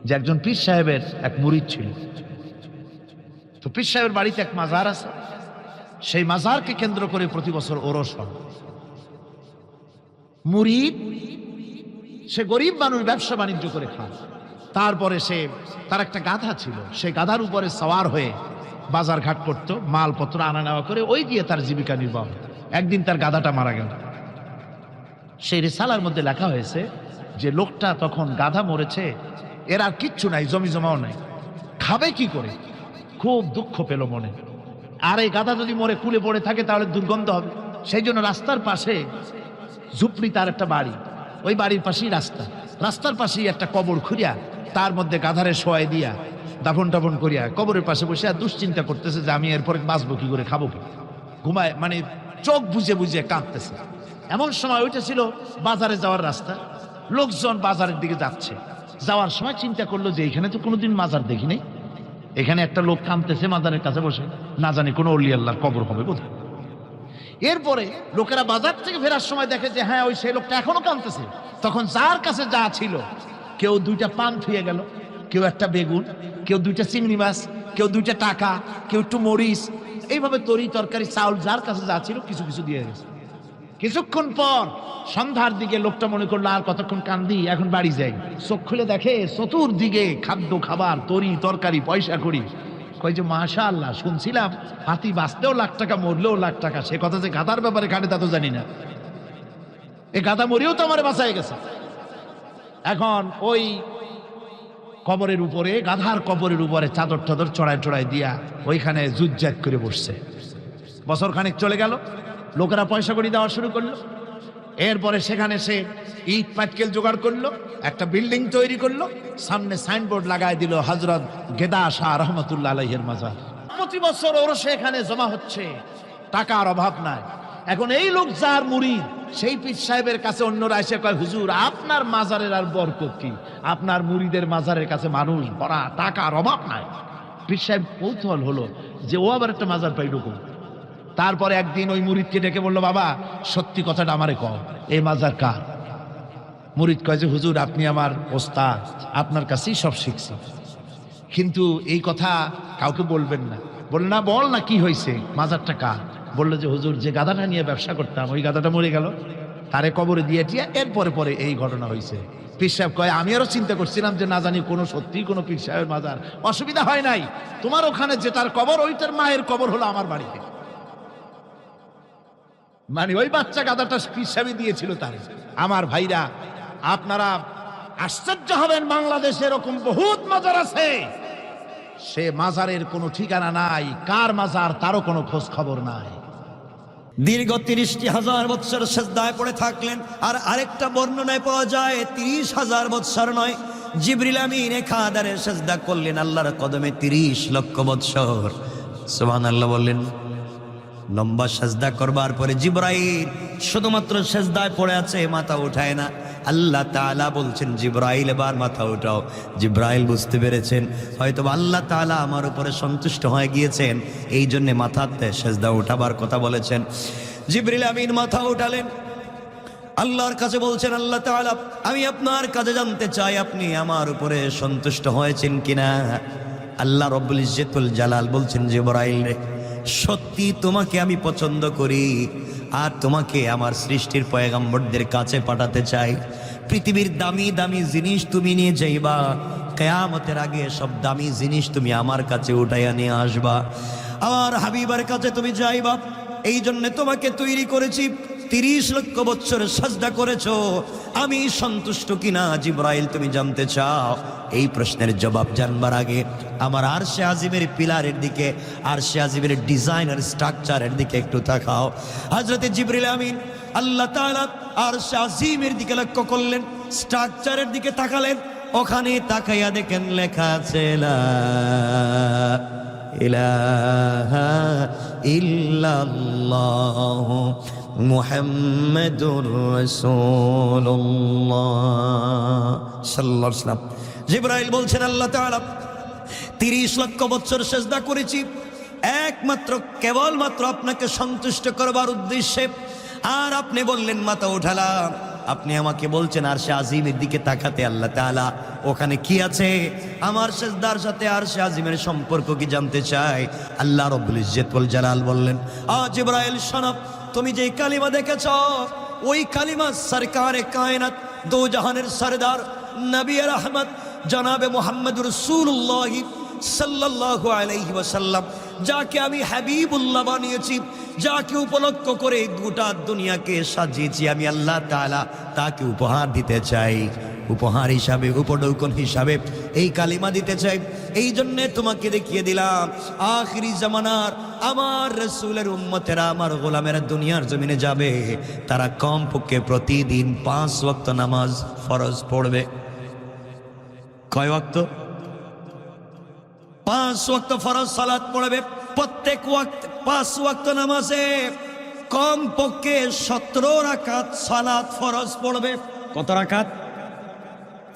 যে একজন পীর সাহেবের এক মুরিদ ছিল। তো পীর সাহেবের বাড়িতে এক মাজার আছে, সেই মাজারকে কেন্দ্র করে প্রতি বছর ওরস হয়। মুরিদ সে গরিব মানুষ, ব্যবসা বাণিজ্য করে খায়। তারপরে তার একটা গাধা ছিল, সেই গাধার উপরে সওয়ার হয়ে বাজার ঘাট করতো, মালপত্র আনা নেওয়া করে ওই দিয়ে তার জীবিকা নির্বাহ। একদিন তার গাধাটা মারা গেল। সেই রিসালার মধ্যে লেখা হয়েছে যে লোকটা তখন গাধা মরেছে, এর আর কিচ্ছু নাই, জমি জমাও নাই, খাবে কি করে, খুব দুঃখ পেল মনে। আর এই গাধা যদি মরে কুলে পড়ে থাকে তাহলে দুর্গন্ধ হবে। সেই জন্য রাস্তার পাশে ঝুপড়ি, তার একটা বাড়ি, ওই বাড়ির পাশেই রাস্তার পাশেই একটা কবর খুঁড়িয়া তার মধ্যে গাধারে শোয়াই দিয়া দাফন টাফন করিয়া কবরের পাশে বসে আর দুশ্চিন্তা করতেছে যে আমি এরপরে বাঁচবো কি করে, খাবো কি, ঘুমায়, মানে চোখ বুঝে বুঝে কাঁদতেছে। এমন সময় ওইটা ছিল বাজারে যাওয়ার রাস্তা, লোকজন বাজারের দিকে যাচ্ছে। যাওয়ার সময় চিন্তা করলো যে এখানে তো কোনোদিন মাজার দেখি নাই, এখানে একটা লোক কাঁদতেছে মাজারের কাছে বসে, না জানি কোনো অলি আল্লাহর কবর হবে বোধহয়। এরপরে লোকেরা বাজার থেকে ফেরার সময় দেখে যে হ্যাঁ, ওই সেই লোকটা এখনো কাঁদতেছে। তখন যার কাছে যা ছিল, কেউ 2টা পান থুয়ে গেল, কেউ একটা বেগুন, কেউ 2টা চিংড়ি মাছ, কেউ 2টা টাকা, কেউ একটু মরিচ, এইভাবে তরি তরকারি চাউল যার কাছে যা ছিল কিছু কিছু দিয়ে গেছে। কিছুক্ষণ পর সন্ধ্যার দিকে লোকটা মনে করলো আর কতক্ষণ কান্দি, এখন বাড়ি যাই। চোখ খুলে দেখে চতুর্দিকে খাদ্য খাবার, তরি তরকারি, পয়সা করি। কয় যে মাশাআল্লাহ, শুনছিলাম হাতি বাঁচতেও লাখ টাকা, মরলেও লাখ টাকা, সে কথা যে গাধার ব্যাপারে খাটে তা তো জানি না। এই গাধা মরিও তো আমার বাঁচায় গেছে। এখন ওই কবরের উপরে, গাধার কবরের উপরে চাদর টাদর চড়ায় দিয়া ওইখানে জুজ্জাত করে বসছে। বছর খানিক চলে গেল, লোকেরা পয়সা করি দেওয়া শুরু করলো। এরপরে সেখানে সে ইট পাটকেল জোগাড় করলো, একটা বিল্ডিং তৈরি করলো, সামনে সাইনবোর্ড লাগাই দিল হযরত গেদা শাহ রহমতুল্লাহ আলাইহির মাজার। প্রতি বছর ওর সেখানে জমা হচ্ছে, টাকার অভাব নাই। এখন এই লোক যার মুরিদ, সেই পীর সাহেবের কাছে অন্যরা এসে কয় হুজুর আপনার মাজারের আর বরকত কি, আপনার মুরিদের মাজারের কাছে মানুষ ভরা, টাকার অভাব নাই। পীর সাহেব কৌতূহল হলো যে ও আবার একটা মাজার পাইল কোন। তারপরে একদিন ওই মুরিদকে ডেকে বললো, বাবা সত্যি কথাটা আমারে কও, এই মাজার কার? মুরিদ কয় যে হুজুর আপনি আমার ওস্তাদ, আপনার কাছেই সব শিখছি, কিন্তু এই কথা কাউকে বলবেন না। বলল না, বল না কি হয়েছে, মাজারটা কার? বললো যে হুজুর যে গাধাটা নিয়ে ব্যবসা করতাম, ওই গাধাটা মরে গেল, তারে কবরে দিয়ে টিয়া এরপরে পরে এই ঘটনা হয়েছে। পীর সাহেব কয় আমি আরো চিন্তা করছিলাম যে না জানি কোনো সত্যি কোনো পীর সাহেবের মাজার। অসুবিধা হয় নাই, তোমার ওখানে যেটার কবর, ওইটার মায়ের কবর হলো আমার বাড়িতে। মানে ওই বাচ্চা গাধাটা পীর সাহেব দিয়েছিল তার। আমার ভাইরা, আপনারা আশ্চর্য হবেন, বাংলাদেশে এরকম বহুত মাজার আছে, সে মাজারের কোনো ঠিকানা নাই, কার মাজার তারও কোনো খোঁজ খবর নাই। দীর্ঘ ৩০,০০০ বৎসর সেজদায় পড়ে থাকলেন। আর আরেকটা বর্ণনায় পাওয়া যায় ৩০,০০০ বৎসর নয়, জিবরিল আমিন খাদারে সেজদা করলেন আল্লাহর কদমে ৩০ লক্ষ বৎসর। সুবহানাল্লাহ বললেন। লম্বা সেজদা করবার পরে জিবরাইল শুধুমাত্র সেজদায় পড়ে আছে, মাথা উঠায় না। আল্লাহ তাআলা বলছেন জিবরাইল এবার মাথা উঠাও। জিবরাইল বুঝতে পেরেছেন হয়তো আল্লাহ তাআলা আমার উপরে সন্তুষ্ট হয়ে গিয়েছেন, এই জন্য মাথাতে সেজদা উঠাবার কথা বলেছেন। জিবরিল আমিন মাথা উঠালেন, আল্লাহর কাছে বলছেন আল্লাহ তাআলা আমি আপনার কাছে জানতে চাই আপনি আমার উপরে সন্তুষ্ট হয়েছেন কিনা। আল্লাহ রব্বুল ইজ্জতুল জালাল বলছেন জিবরাইল রে, সত্যি তোমাকে আমি পছন্দ করি, আর তোমাকে আমার সৃষ্টির পয়গম্বরদের কাছে পাঠাতে চাই। পৃথিবীর দামি দামি জিনিস তুমি নিয়ে যাইবা, কিয়ামতের আগে সব দামি জিনিস তুমি আমার কাছে উঠাইয়া নিয়ে আসবা, আমার হাবিবের কাছে তুমি যাইবা। এই জন্য তোমাকে তৈরি করেছি। ৩০ লক্ষ বৎসর সাজদা করেছো, আমি সন্তুষ্ট কিনা জিবরাইল তুমি জানতে চাও। এই প্রশ্নের জবাব জানবার আগে আমার আরশে আজিমের পিলারের দিকে, আরশে আজিমের ডিজাইনার স্ট্রাকচারের দিকে একটু তাকাও। হযরতে জিবরিল আমিন আল্লাহ তাআলা আরশে আজিমের দিকে লক্ষ্য করলেন, স্ট্রাকচারের দিকে তাকালেন, ওখানে তাকাইয়া দেখেন লেখা আছে লা ইলাহা ইল্লাল্লাহ মুহাম্মাদুর রাসূলুল্লাহ সাল্লাল্লাহু আলাইহি ওয়াসাল্লাম। জিবরাইল বলছেন আল্লাহ তাআলা ৩০ লক্ষ বছর সেজদা করেছি একমাত্র কেবলমাত্র আপনাকে সন্তুষ্ট করবার উদ্দেশ্যে, আর আপনি বললেন মাথা উঠালাম। আপনি আমাকে বলছেন আরশে আজিমের দিকে তাকাতে, আল্লাহ তাআলা ওখানে কি আছে? আমার সেজদার সাথে আরশে আজিমের সম্পর্ক কি জানতে চাই? আল্লাহ রব্বুল ইজ্জত ওয়াল জালাল বললেন, জিবরাইল শোনো, তুমি যে কালিমা দেখেছ ওই কালিমা সরকারে কায়নাত দো জাহানের সরদার নবী রহমত জনাবে মুহাম্মদ রাসূলুল্লাহ সাল্লাল্লাহু আলাইহি ওয়াসাল্লাম, যাকে আমি হাবিবুল্লাহ বানিয়েছি, যাকে উপলক্ষ করে গোটা দুনিয়াকে সাজিয়েছি, আমি আল্লাহ তাআলা তাকে উপহার দিতে চাই। উপহার হিসাবে, উপঢৌকন হিসাবে এই কালিমা দিতে চাই। এই জন্য তোমাকে দেখিয়ে দিলাম আখিরি জামানার আমার রাসূলের উম্মতেরা, আমার গোলামেরা দুনিয়ার জমিনে যাবে, তারা কমপক্ষে প্রতিদিন 5 ওয়াক্ত নামাজ ফরজ পড়বে। কয় ওয়াক্ত? 5 ওয়াক্ত ফরজ সালাত পড়বে। প্রত্যেক ওয়াক্ত 5 ওয়াক্ত নামাজে কমপক্ষে 17 রাকাত সালাত ফরজ পড়বে। কত রাকাত?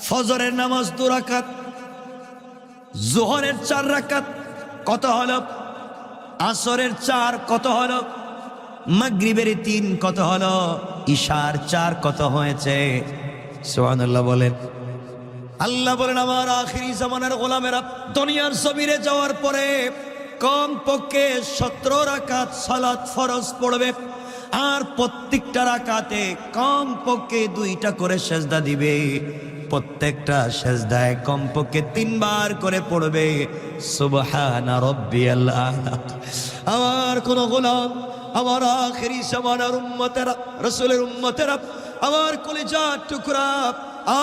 ফজরের নামাজ 2 রাকাত, যোহরের 4 রাকাত, কত হলো? আসরের 4, কত হলো? মাগরিবের 3, কত হলো? ইশার 4, কত হয়েছে? সুবহানাল্লাহ বলেন। আল্লাহ বলেন আমার আখিরি জামানার গোলামেরা দুনিয়ার জমিনে যাওয়ার পরে কমপক্ষে 17 রাকাত সালাত ফরজ পড়বে, আর প্রত্যেকটা রাকাতে কমপক্ষে 2টা করে সেজদা দিবে। প্রত্যেকটা সেজদায় কমপক্ষে 3 বার করে পড়বে সুবহানা রাব্বিয়াল আলা। আমার কোন গোলাম, আমার আখিরি জামানার উম্মতেরা, রাসূলের উম্মতেরা, আমার কলিজার টুকরা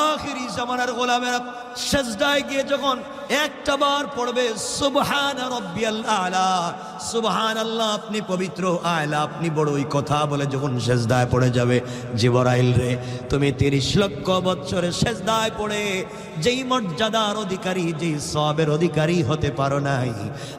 আখিরি জামানার গোলামেরা সেজদায় গিয়ে যখন একটা বার পড়বে সুবহানা রাব্বিয়াল আলা, সুবহানাল্লাহ, আপনি পবিত্র, আলা, আপনি বড়ই কথা বলে যখন সেজদায় পড়ে যাবে, জিবরাইল রে, তুমি 30 লক্ষ বছরের সেজদায় পড়ে যেই মর্যাদার অধিকারী, যেই সওয়াবের অধিকারী হতে পারো নাই,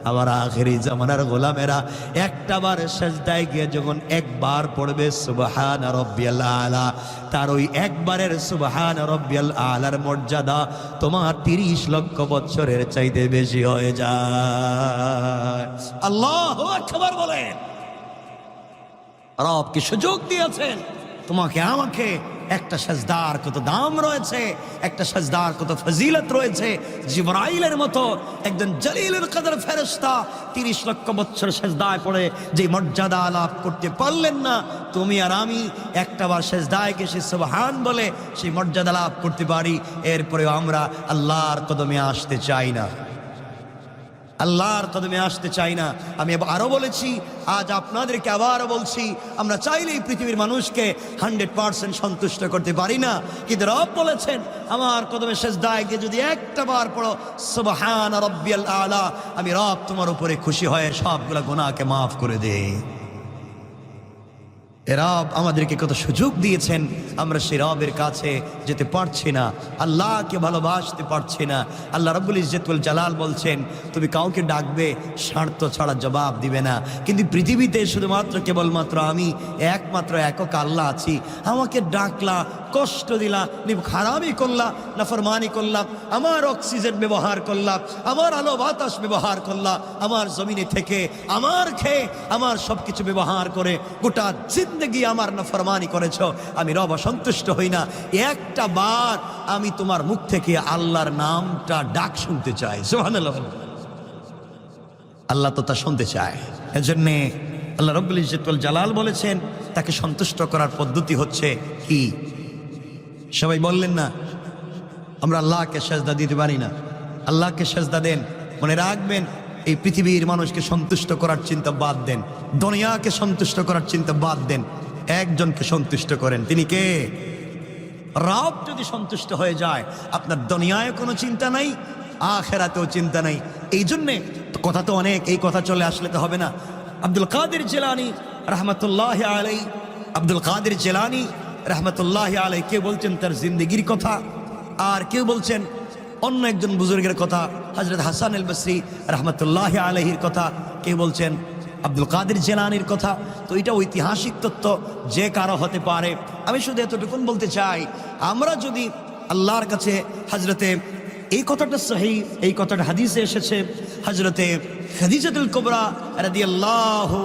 আমার আখিরি জামানার গোলামেরা একটা বার সেজদায় গিয়ে যখন একবার পড়বে সুবহানা রাব্বিয়াল আলা, তার ওই একবারের সুবহানা রাব্বিয়াল আলার মর্যাদা তোমার 30 লক্ষ বছরের চাইতে বেশি হয়ে যায়। আল্লাহু আকবার বলেন। রব কি সুযোগ দিয়েছেন তোমাকে আমাকে। একটা সেজদার কত দাম রয়েছে, একটা সেজদার কত ফজিলত রয়েছে। জিবরাইলের মতো একজন জলিলুল কদর ফেরেশতা 30 লক্ষ বছর সেজদায় পড়ে যে মর্যাদা লাভ করতে পারলেন না, তুমি আর আমি একটা বার সেজদায় গেছি সুবহান বলে সেই মর্যাদা লাভ করতে পারি। এরপরেও আমরা আল্লাহর কদমে আসতে চাই না, আল্লাহর কদমে আসতে চাই না। আমি আরো বলেছি, আজ আপনাদেরকে আবারও বলছি, আমরা চাইলেই পৃথিবীর মানুষকে 100% সন্তুষ্ট করতে পারি না, কিন্তু রব বলেছেন আমার কদমে সেজদায় গিয়ে যদি একটা বার পড়ো সুবহানা রাব্বিয়াল আলা, আমি রব তোমার উপরে খুশি হয়ে সবগুলা গুনাহকে মাফ করে দেই। রব আমাদেরকে কত সুযোগ দিয়েছেন, আমরা সেই রবের কাছে যেতে পারছি না, আল্লাহকে ভালোবাসতে পারছি না। আল্লাহ রাব্বুল ইজ্জত ওয়াল জালাল বলছেন তুমি কাউকে ডাকবে, স্বার্থ ছাড়া জবাব দিবে না, কিন্তু পৃথিবীতে শুধুমাত্র কেবলমাত্র আমি একমাত্র একক আল্লাহ আছি। আমাকে ডাকলা, কষ্ট দিলা, খারাপই করলা, নাফরমানি করলাম, আমার অক্সিজেন ব্যবহার করলাম, আমার আলো বাতাস ব্যবহার করলাম, আমার জমিনে থেকে আমার খেয়ে আমার সবকিছু ব্যবহার করে গোটা জিন্দেগি আমার নাফরমানি করেছ, আমি রব সন্তুষ্ট হই না। একটা বার আমি তোমার মুখ থেকে আল্লাহর নামটা ডাক শুনতে চাই। সুবহানাল্লাহ। আল্লাহ তো তা শুনতে চায়। এজন্য আল্লাহ রাব্বুল ইজ্জত ওয়াল জালাল বলেছেন তাকে সন্তুষ্ট করার পদ্ধতি হচ্ছে কি? সবাই বললেন না আমরা আল্লাহকে সেজদা দিতে পারি না। আল্লাহকে সেজদা দেন। মনে রাখবেন, এই পৃথিবীর মানুষকে সন্তুষ্ট করার চিন্তা বাদ দেন, দুনিয়াকে সন্তুষ্ট করার চিন্তা বাদ দেন, একজনকে সন্তুষ্ট করেন। তিনি কে? রব যদি সন্তুষ্ট হয়ে যায় আপনার দুনিয়ায় কোনো চিন্তা নাই, আখিরাতেও চিন্তা নাই। এই জন্যে কথা তো অনেক, এই কথা চলে আসলে তো হবে না। আব্দুল কাদের জিলানী রহমতুল্লাহ আলাই, আব্দুল কাদের জিলানী রহমতুল্লাহ আলাই কেউ বলছেন তার জিন্দেগির কথা, আর কেউ বলছেন অন্য একজন বুজুর্গের কথা, হযরত হাসান আল বসরি রহমতুল্লাহ আলাইহির কথা, কেউ বলছেন আব্দুল কাদের জিলানীর কথা। তো এটা ঐতিহাসিক তথ্য, যে কারো হতে পারে। আমি শুধু এতটুকুন বলতে চাই, আমরা যদি আল্লাহর কাছে হযরতে, এই কথাটা সহিহ, এই কথাটা হাদিসে এসেছে, হযরতে খাদিজাতুল কুবরা রাদিয়াল্লাহু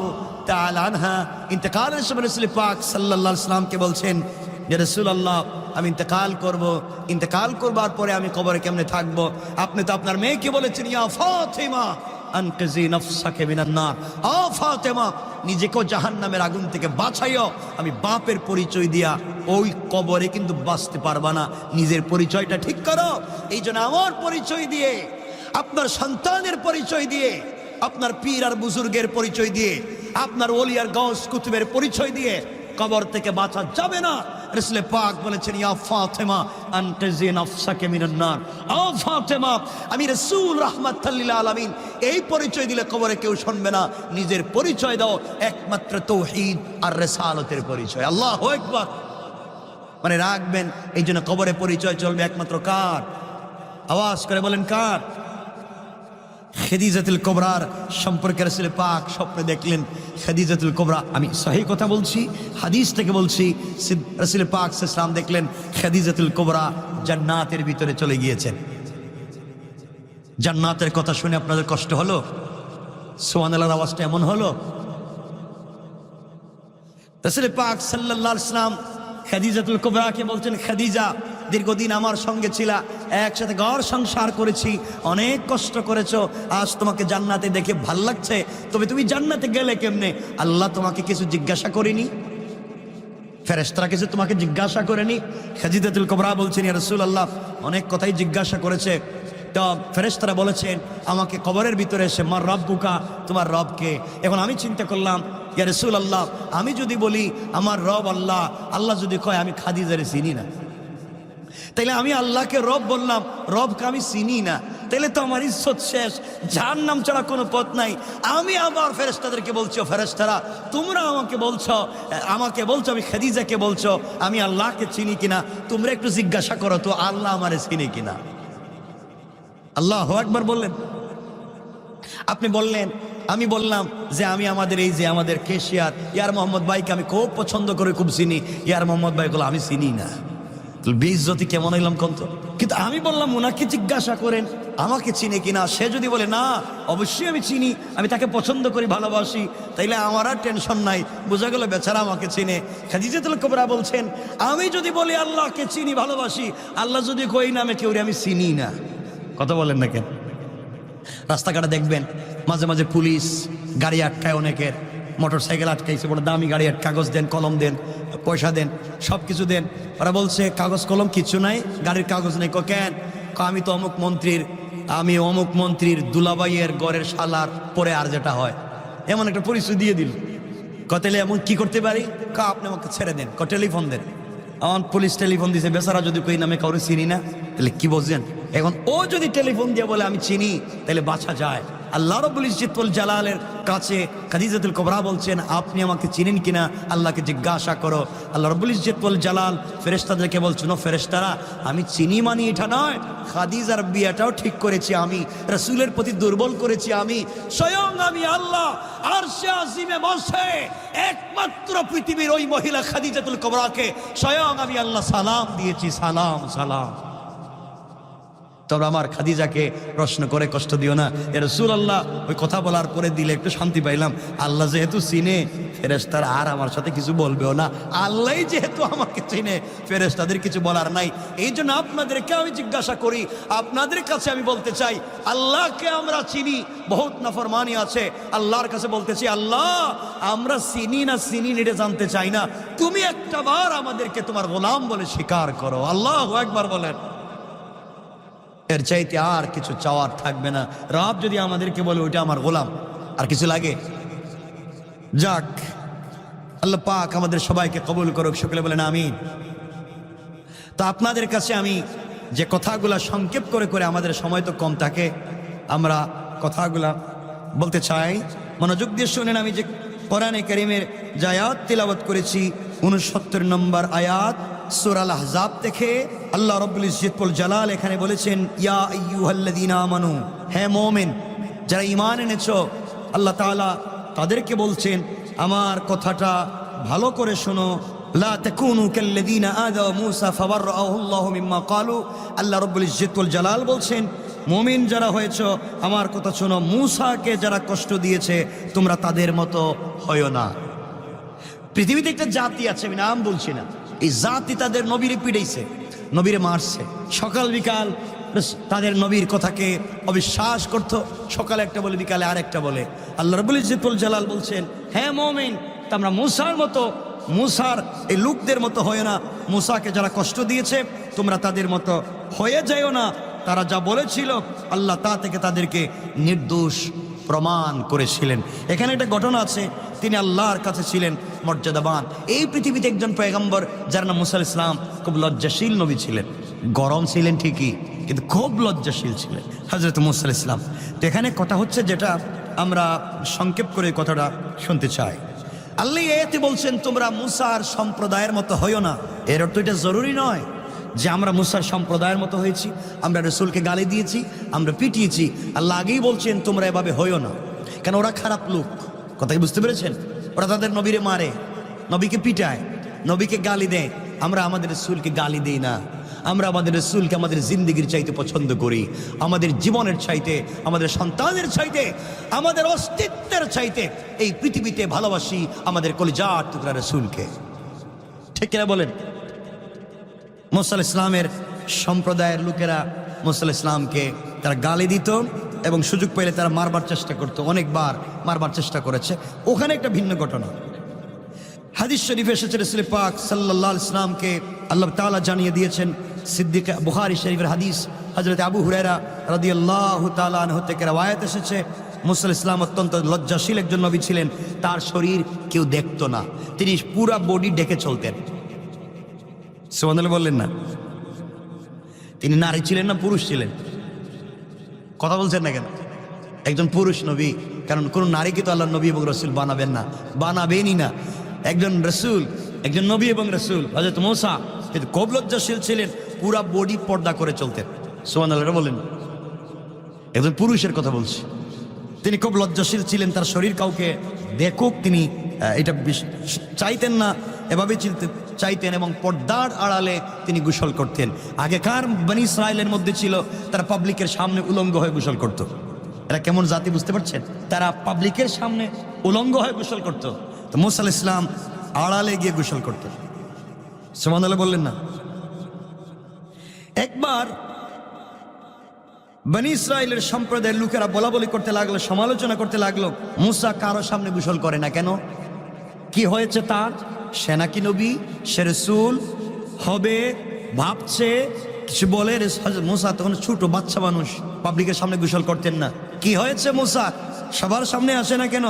তাআলা আনহা ইন্তেকালের সময় রাসূল পাক সাল্লাল্লাহু আলাইহি ওয়াসাল্লামকে বলছেন যে রাসূলুল্লাহ আমি ইন্তেকাল করবার পরে আমি কবরে কেমনে থাকবো? আপনি তো আপনার মেয়েকে বলেছেন ইয়া ফাতিমা আনকিজি নাফসাকে মিনান নার, ও ফাতেমা নিজেকে জাহান্নামের আগুন থেকে বাঁচাইও। আমি বাপের পরিচয় দিয়া ওই কবরে কিন্তু বাঁচতে পারবা না, নিজের পরিচয়টা ঠিক করো। এই জন্য আমার পরিচয় দিয়ে, আপনার সন্তানের পরিচয় দিয়ে, আপনার পীর আর বুজুর্গের পরিচয় দিয়ে, আপনার ওলি আর গাউস কুতুবের পরিচয় দিয়ে কবর থেকে বাঁচা যাবে না। রাসূল পাক বলেছেন ইয়া ফাতেমা আনকিজি নাফসাকে মিনান নার, ও ফাতেমা আমি রাসূল রাহমাতুল লিল আলামিন। এই পরিচয় দিলে কবরে কেউ শুনবে না, নিজের পরিচয় দাও একমাত্র তাওহীদ আর রিসালাতের পরিচয়। আল্লাহু আকবার। মানে রাখবেন, এই জন্য কবরে পরিচয় চলবে একমাত্র কার? আওয়াজ করে বলেন কার? খাদিজাতুল কুবরার সম্পর্কে রাসূল পাক স্বপ্নে দেখলেন। খাদিজাতুল কুবরা, আমি সহি কথা বলছি, হাদিস থেকে বলছি, রাসূল পাক সাল্লাল্লাহু আলাইহি ওয়াসাল্লাম দেখলেন খাদিজাতুল কুবরা জান্নাতের ভিতরে চলে গিয়েছেন। জান্নাতের কথা শুনে আপনাদের কষ্ট হলো? সুবহানাল্লাহর আওয়াজটা এমন হলো? রাসূল পাক সাল্লাল্লাহু আলাইহি ওয়াসাল্লাম খাদিজাতুল কুবরাকে বলছেন, খাদিজা দীর্ঘদিন আমার সঙ্গে ছিলা, একসাথে ঘর সংসার করেছি, অনেক কষ্ট করেছো, আজ তোমাকে জান্নাতে দেখে ভাল লাগছে, তবে তুমি জান্নাতে গেলে কেমনে? আল্লাহ তোমাকে কিছু জিজ্ঞাসা করেনি? ফেরেশতারা কিছু তোমাকে জিজ্ঞাসা করেনি? খাদিজাতুল কুবরা বলছেন ইয়া রাসূলুল্লাহ অনেক কথাই জিজ্ঞাসা করেছে। তো ফেরেশতারা বলেছেন আমাকে কবরের ভিতরে এসে মার রব্বুকা, তোমার রবকে। এখন আমি চিন্তা করলাম ইয়া রাসূলুল্লাহ আমি যদি বলি আমার রব আল্লাহ, আল্লাহ যদি কয় আমি খাদিজারে চিনি না, তাইলে আমি আল্লাহকে রব বললাম, রবকে আমি চিনি না, তাইলে তো আমার ইজ্জত শেষ, জাহান্নাম ছাড়া কোনো পথ নাই। আমি আবার ফেরেশতাদেরকে বলছি, ফেরেশতারা তোমরা আমাকে বলছো আমি খাদিজাকে বলছো আমি আল্লাহকে চিনি কিনা, তোমরা একটু জিজ্ঞাসা করো তো আল্লাহ আমারে চিনি কিনা। আল্লাহু আকবার বললেন। আপনি বললেন, আমি বললাম যে আমি আমাদের কেশিয়ার ইয়ার মোহাম্মদ ভাইকে আমি খুব পছন্দ করে খুব চিনি, ইয়ার মোহাম্মদ ভাই গুলো আমি চিনি না। বেইজ্জতি কেমন হইলাম কন্ত? কিন্তু আমি বললাম ওনাকে জিজ্ঞাসা করেন আমাকে চিনে কিনা। সে যদি বলে না অবশ্যই আমি চিনি, আমি তাকে পছন্দ করি, ভালোবাসি, তাইলে আমার আর টেনশন নাই, বোঝা গেল বেচারা আমাকে চিনে। খাদিজাতুল কুবরা বলছেন আমি যদি বলি আল্লাহকে চিনি ভালোবাসি, আল্লাহ যদি কই না আমি কেউ আমি চিনি না। কথা বলেন না কেন? রাস্তাঘাটে দেখবেন মাঝে মাঝে পুলিশ গাড়ি আটকায়, অনেকের মোটর সাইকেল আটকাইছে, বড় দামি গাড়ি, কাগজ দেন, কলম দেন, পয়সা দেন, সব কিছু দেন। ওরা বলছে কাগজ কলম কিছু নাই, গাড়ির কাগজ নেই। কেন? আমি তো অমুক মন্ত্রীর দুলাভাইয়ের গড়ের শালার পরে আর যেটা হয়, এমন একটা পরিচয় দিয়ে দিল। কতেলে এমন কি করতে পারি? আপনি আমাকে ছেড়ে দেন, টেলিফোন দেন। আমার পুলিশ টেলিফোন দিছে, বেচারা যদি কই নামে কাউরে চিনি না, তাহলে কি বুঝছেন? এখন ও যদি টেলিফোন দিয়ে বলে আমি চিনি, তাহলে বাঁচা যায়। আল্লাহ রাব্বুল ইজ্জত ওয়াল জালালের কাছে খাদিজাতুল কুবরা বলছেন আপনি আমাকে চিনেন কিনা আল্লাহকে জিজ্ঞাসা করো। আল্লাহ রাব্বুল ইজ্জত ওয়াল জালাল ফেরেশতাদেরকে বলছেন, ও ফেরেশতারা আমি চিনি মানি এটা নয়, খাদিজার বিয়েটাও ঠিক করেছি আমি, রাসূলের প্রতি দুর্বল করেছি আমি, স্বয়ং আমি আল্লাহ আরশে আজিমে বসে একমাত্র পৃথিবীর ওই মহিলা খাদিজাতুল কুবরাকে স্বয়ং আমি আল্লাহ সালাম দিয়েছি, সালাম সালাম। তবে আমার খাদিজাকে প্রশ্ন করে কষ্ট দিও না এ রাসূলুল্লাহ। ওই কথা বলার পরে দিলে একটু শান্তি পাইলাম। আল্লাহ যেহেতু চিনে, ফেরেশতারা আর আমার সাথে কিছু বলবেও না। আল্লাহ যেহেতু আমাকে চিনে, ফেরেশতাদের কিছু বলার নাই। এই জন্য আপনাদেরকে আমি জিজ্ঞাসা করি, আপনাদের কাছে আমি বলতে চাই, আল্লাহকে আমরা চিনি, বহুত নাফরমানি আছে, আল্লাহর কাছে বলতেছি আল্লাহ আমরা চিনি না এটা জানতে চাই না, তুমি একটা বার আমাদেরকে তোমার গোলাম বলে স্বীকার করো। আল্লাহু আকবার বলেন। এর চাইতে আর কিছু চাওয়ার থাকবে না। রব যদি আমাদেরকে বলে ওইটা আমার গোলাম, আর কিছু লাগে? যাক, আল্লাহ পাক আমাদের সবাইকে কবুল করুক, সকলে বলেন আমিন। তো আপনাদের কাছে আমি যে কথাগুলা সংক্ষেপ করে করে, আমাদের সময় তো কম থাকে, আমরা কথাগুলা বলতে চাই, মনোযোগ দিয়ে শুনেন। আমি যে কোরআনে কারীমের যে আয়াত তিলাওয়াত করেছি 69 নম্বর আয়াত সূরা আল আহজাব থেকে, আল্লাহ রাব্বুল ইজ্জত ওয়াল জালাল এখানে বলেছেন ইয়া আইয়ুহাল্লাযীনা আমানু, হে মুমিন যারা ঈমান এনেছো, আল্লাহ তাআলা তাদেরকে বলছেন আমার কথাটা ভালো করে শোনো। লা তাকুনু কাল্লাযীনা আযাউ মূসা ফাবাররাহু আল্লাহু মিম্মা ক্বালু, আল্লাহ রাব্বুল ইজ্জত ওয়াল জালাল বলছেন মুমিন যারা হয়েছো আমার কথা শোনো, মূসাকে যারা কষ্ট দিয়েছে তোমরা তাদের মতো হয়ো না। পৃথিবীতে একটা জাতি আছে, আমি নাম বলছি না, এই জাতি তাদের নবীরে পিড়াইছে, নবীরে মারছে, সকাল বিকাল তাদের নবীর কথাকে অবিশ্বাস করত। সকালে একটা বলে, বিকালে আরেকটা বলে। আল্লাহ রাব্বুল ইজ্জতুল জালাল বলছেন, হ্যাঁ মুমিন, তোমরা মুসার মতো, মুসার এই লোকদের মতো হয় না। মুসাকে যারা কষ্ট দিয়েছে তোমরা তাদের মতো হয়ে যাও না। তারা যা বলেছিল আল্লাহ তা থেকে তাদেরকে নির্দোষ প্রমাণ করেছিলেন। এখানে একটা ঘটনা আছে, তিনি আল্লাহর কাছে ছিলেন মর্যাদাবান। এই পৃথিবীতে একজন পয়গম্বর যার নাম মুসা আলাইহিস সালাম, খুব লজ্জাশীল নবী ছিলেন। গরম ছিলেন ঠিকই, কিন্তু খুব লজ্জাশীল ছিলেন হযরত মুসা আলাইহিস সালাম। তো এখানে কথা হচ্ছে, যেটা আমরা সংক্ষেপ করে কথাটা শুনতে চাই। আল্লাহ এতে বলছেন তোমরা মুসার সম্প্রদায়ের মতো হইও না। এর অর্থ এটা জরুরি নয় যে আমরা মুসার সম্প্রদায়ের মতো হয়েছি, আমরা রসুলকে গালি দিয়েছি, আমরা পিটিয়েছি। আল্লাহ আগেই বলছেন তোমরা এভাবে হইও না, কেন ওরা খারাপ লোক। কথা কি বুঝতে পেরেছেন? ওরা তাদের নবীরে মারে, নবীকে পিটায়, নবীকে গালি দেয়। আমরা আমাদের রসুলকে গালি দিই না। আমরা আমাদের রসুলকে আমাদের জিন্দেগির চাইতে পছন্দ করি, আমাদের জীবনের চাইতে, আমাদের সন্তানের চাইতে, আমাদের অস্তিত্বের চাইতে এই পৃথিবীতে ভালোবাসি আমাদের কলিজার টুকরা রসুলকে। ঠিক কিনা বলেন? মুসা আলাইহিস সালামের সম্প্রদায়ের লোকেরা মুসা আলাইহিস সালামকে তারা গালি দিত এবং সুযোগ পেলে তারা মারবার চেষ্টা করত, অনেকবার মারবার চেষ্টা করেছে। ওখানে একটা ভিন্ন ঘটনা হাদিস শরীফে এসেছে, রাসূল পাক সাল্লাল্লাহু আলাইহি ওয়াসাল্লামকে আল্লাহ তাআলা জানিয়ে দিয়েছেন। সিদ্দিক বুখারী শরীফের হাদিস, হযরত আবু হুরায়রা রাদিয়াল্লাহু তাআলা আনহু থেকে রওয়ায়াত এসেছে, মুসা আলাইহিস সালাম অত্যন্ত লজ্জাশীল একজন নবী ছিলেন। তার শরীর কেউ দেখতো না, তিনি পুরা বডি ঢেকে চলতেন। সুবহানাল্লাহ বললেন না? তিনি নারী ছিলেন না পুরুষ ছিলেন? কথা বলছেন না কেন? একজন পুরুষ নবী, কারণ কোন নারীকে তো আল্লাহ নবী এবং রসুল বানাবেন না, বানাবেনই না। একজন রসুল, একজন নবী এবং রসুল হযরত মুসা কিন্তু খুব লজ্জাশীল ছিলেন, পুরা বডি পর্দা করে চলতেন। সুবহানাল্লাহ বলেন? একজন পুরুষের কথা বলছি। তিনি খুব লজ্জাশীল ছিলেন, তার শরীর কাউকে দেখুক তিনি এটা চাইতেন না, এভাবে চাইতেন এবং পর্দার আড়ালে তিনি গোসল করতেন। আগেকার বনি ইসরায়েলের মধ্যে ছিল তারা পাবলিকের সামনে উলঙ্গ হয়ে গোসল করত। এরা কেমন জাতি বুঝতে পারছেন? তারা পাবলিকের সামনে উলঙ্গ হয়ে গোসল করত। তো মুসা আলাইহিস সালাম আড়ালে গিয়ে গোসল করতেন। সুবহানাল্লাহ বললেন না? একবার বনি ইসরায়েলের সম্প্রদায়ের লোকেরা বলা বলি করতে লাগলো, সমালোচনা করতে লাগলো, মুসা কারো সামনে গোসল করে না কেন? কি হয়েছে তার? সে নাকি নবী, সে রাসূল হবে ভাবছে, কিছু বলে। মুসা তখন ছোট বাচ্চা মানুষ, পাবলিকের সামনে গোসল করতেন না। কি হয়েছে মুসা সবার সামনে আসে না কেন?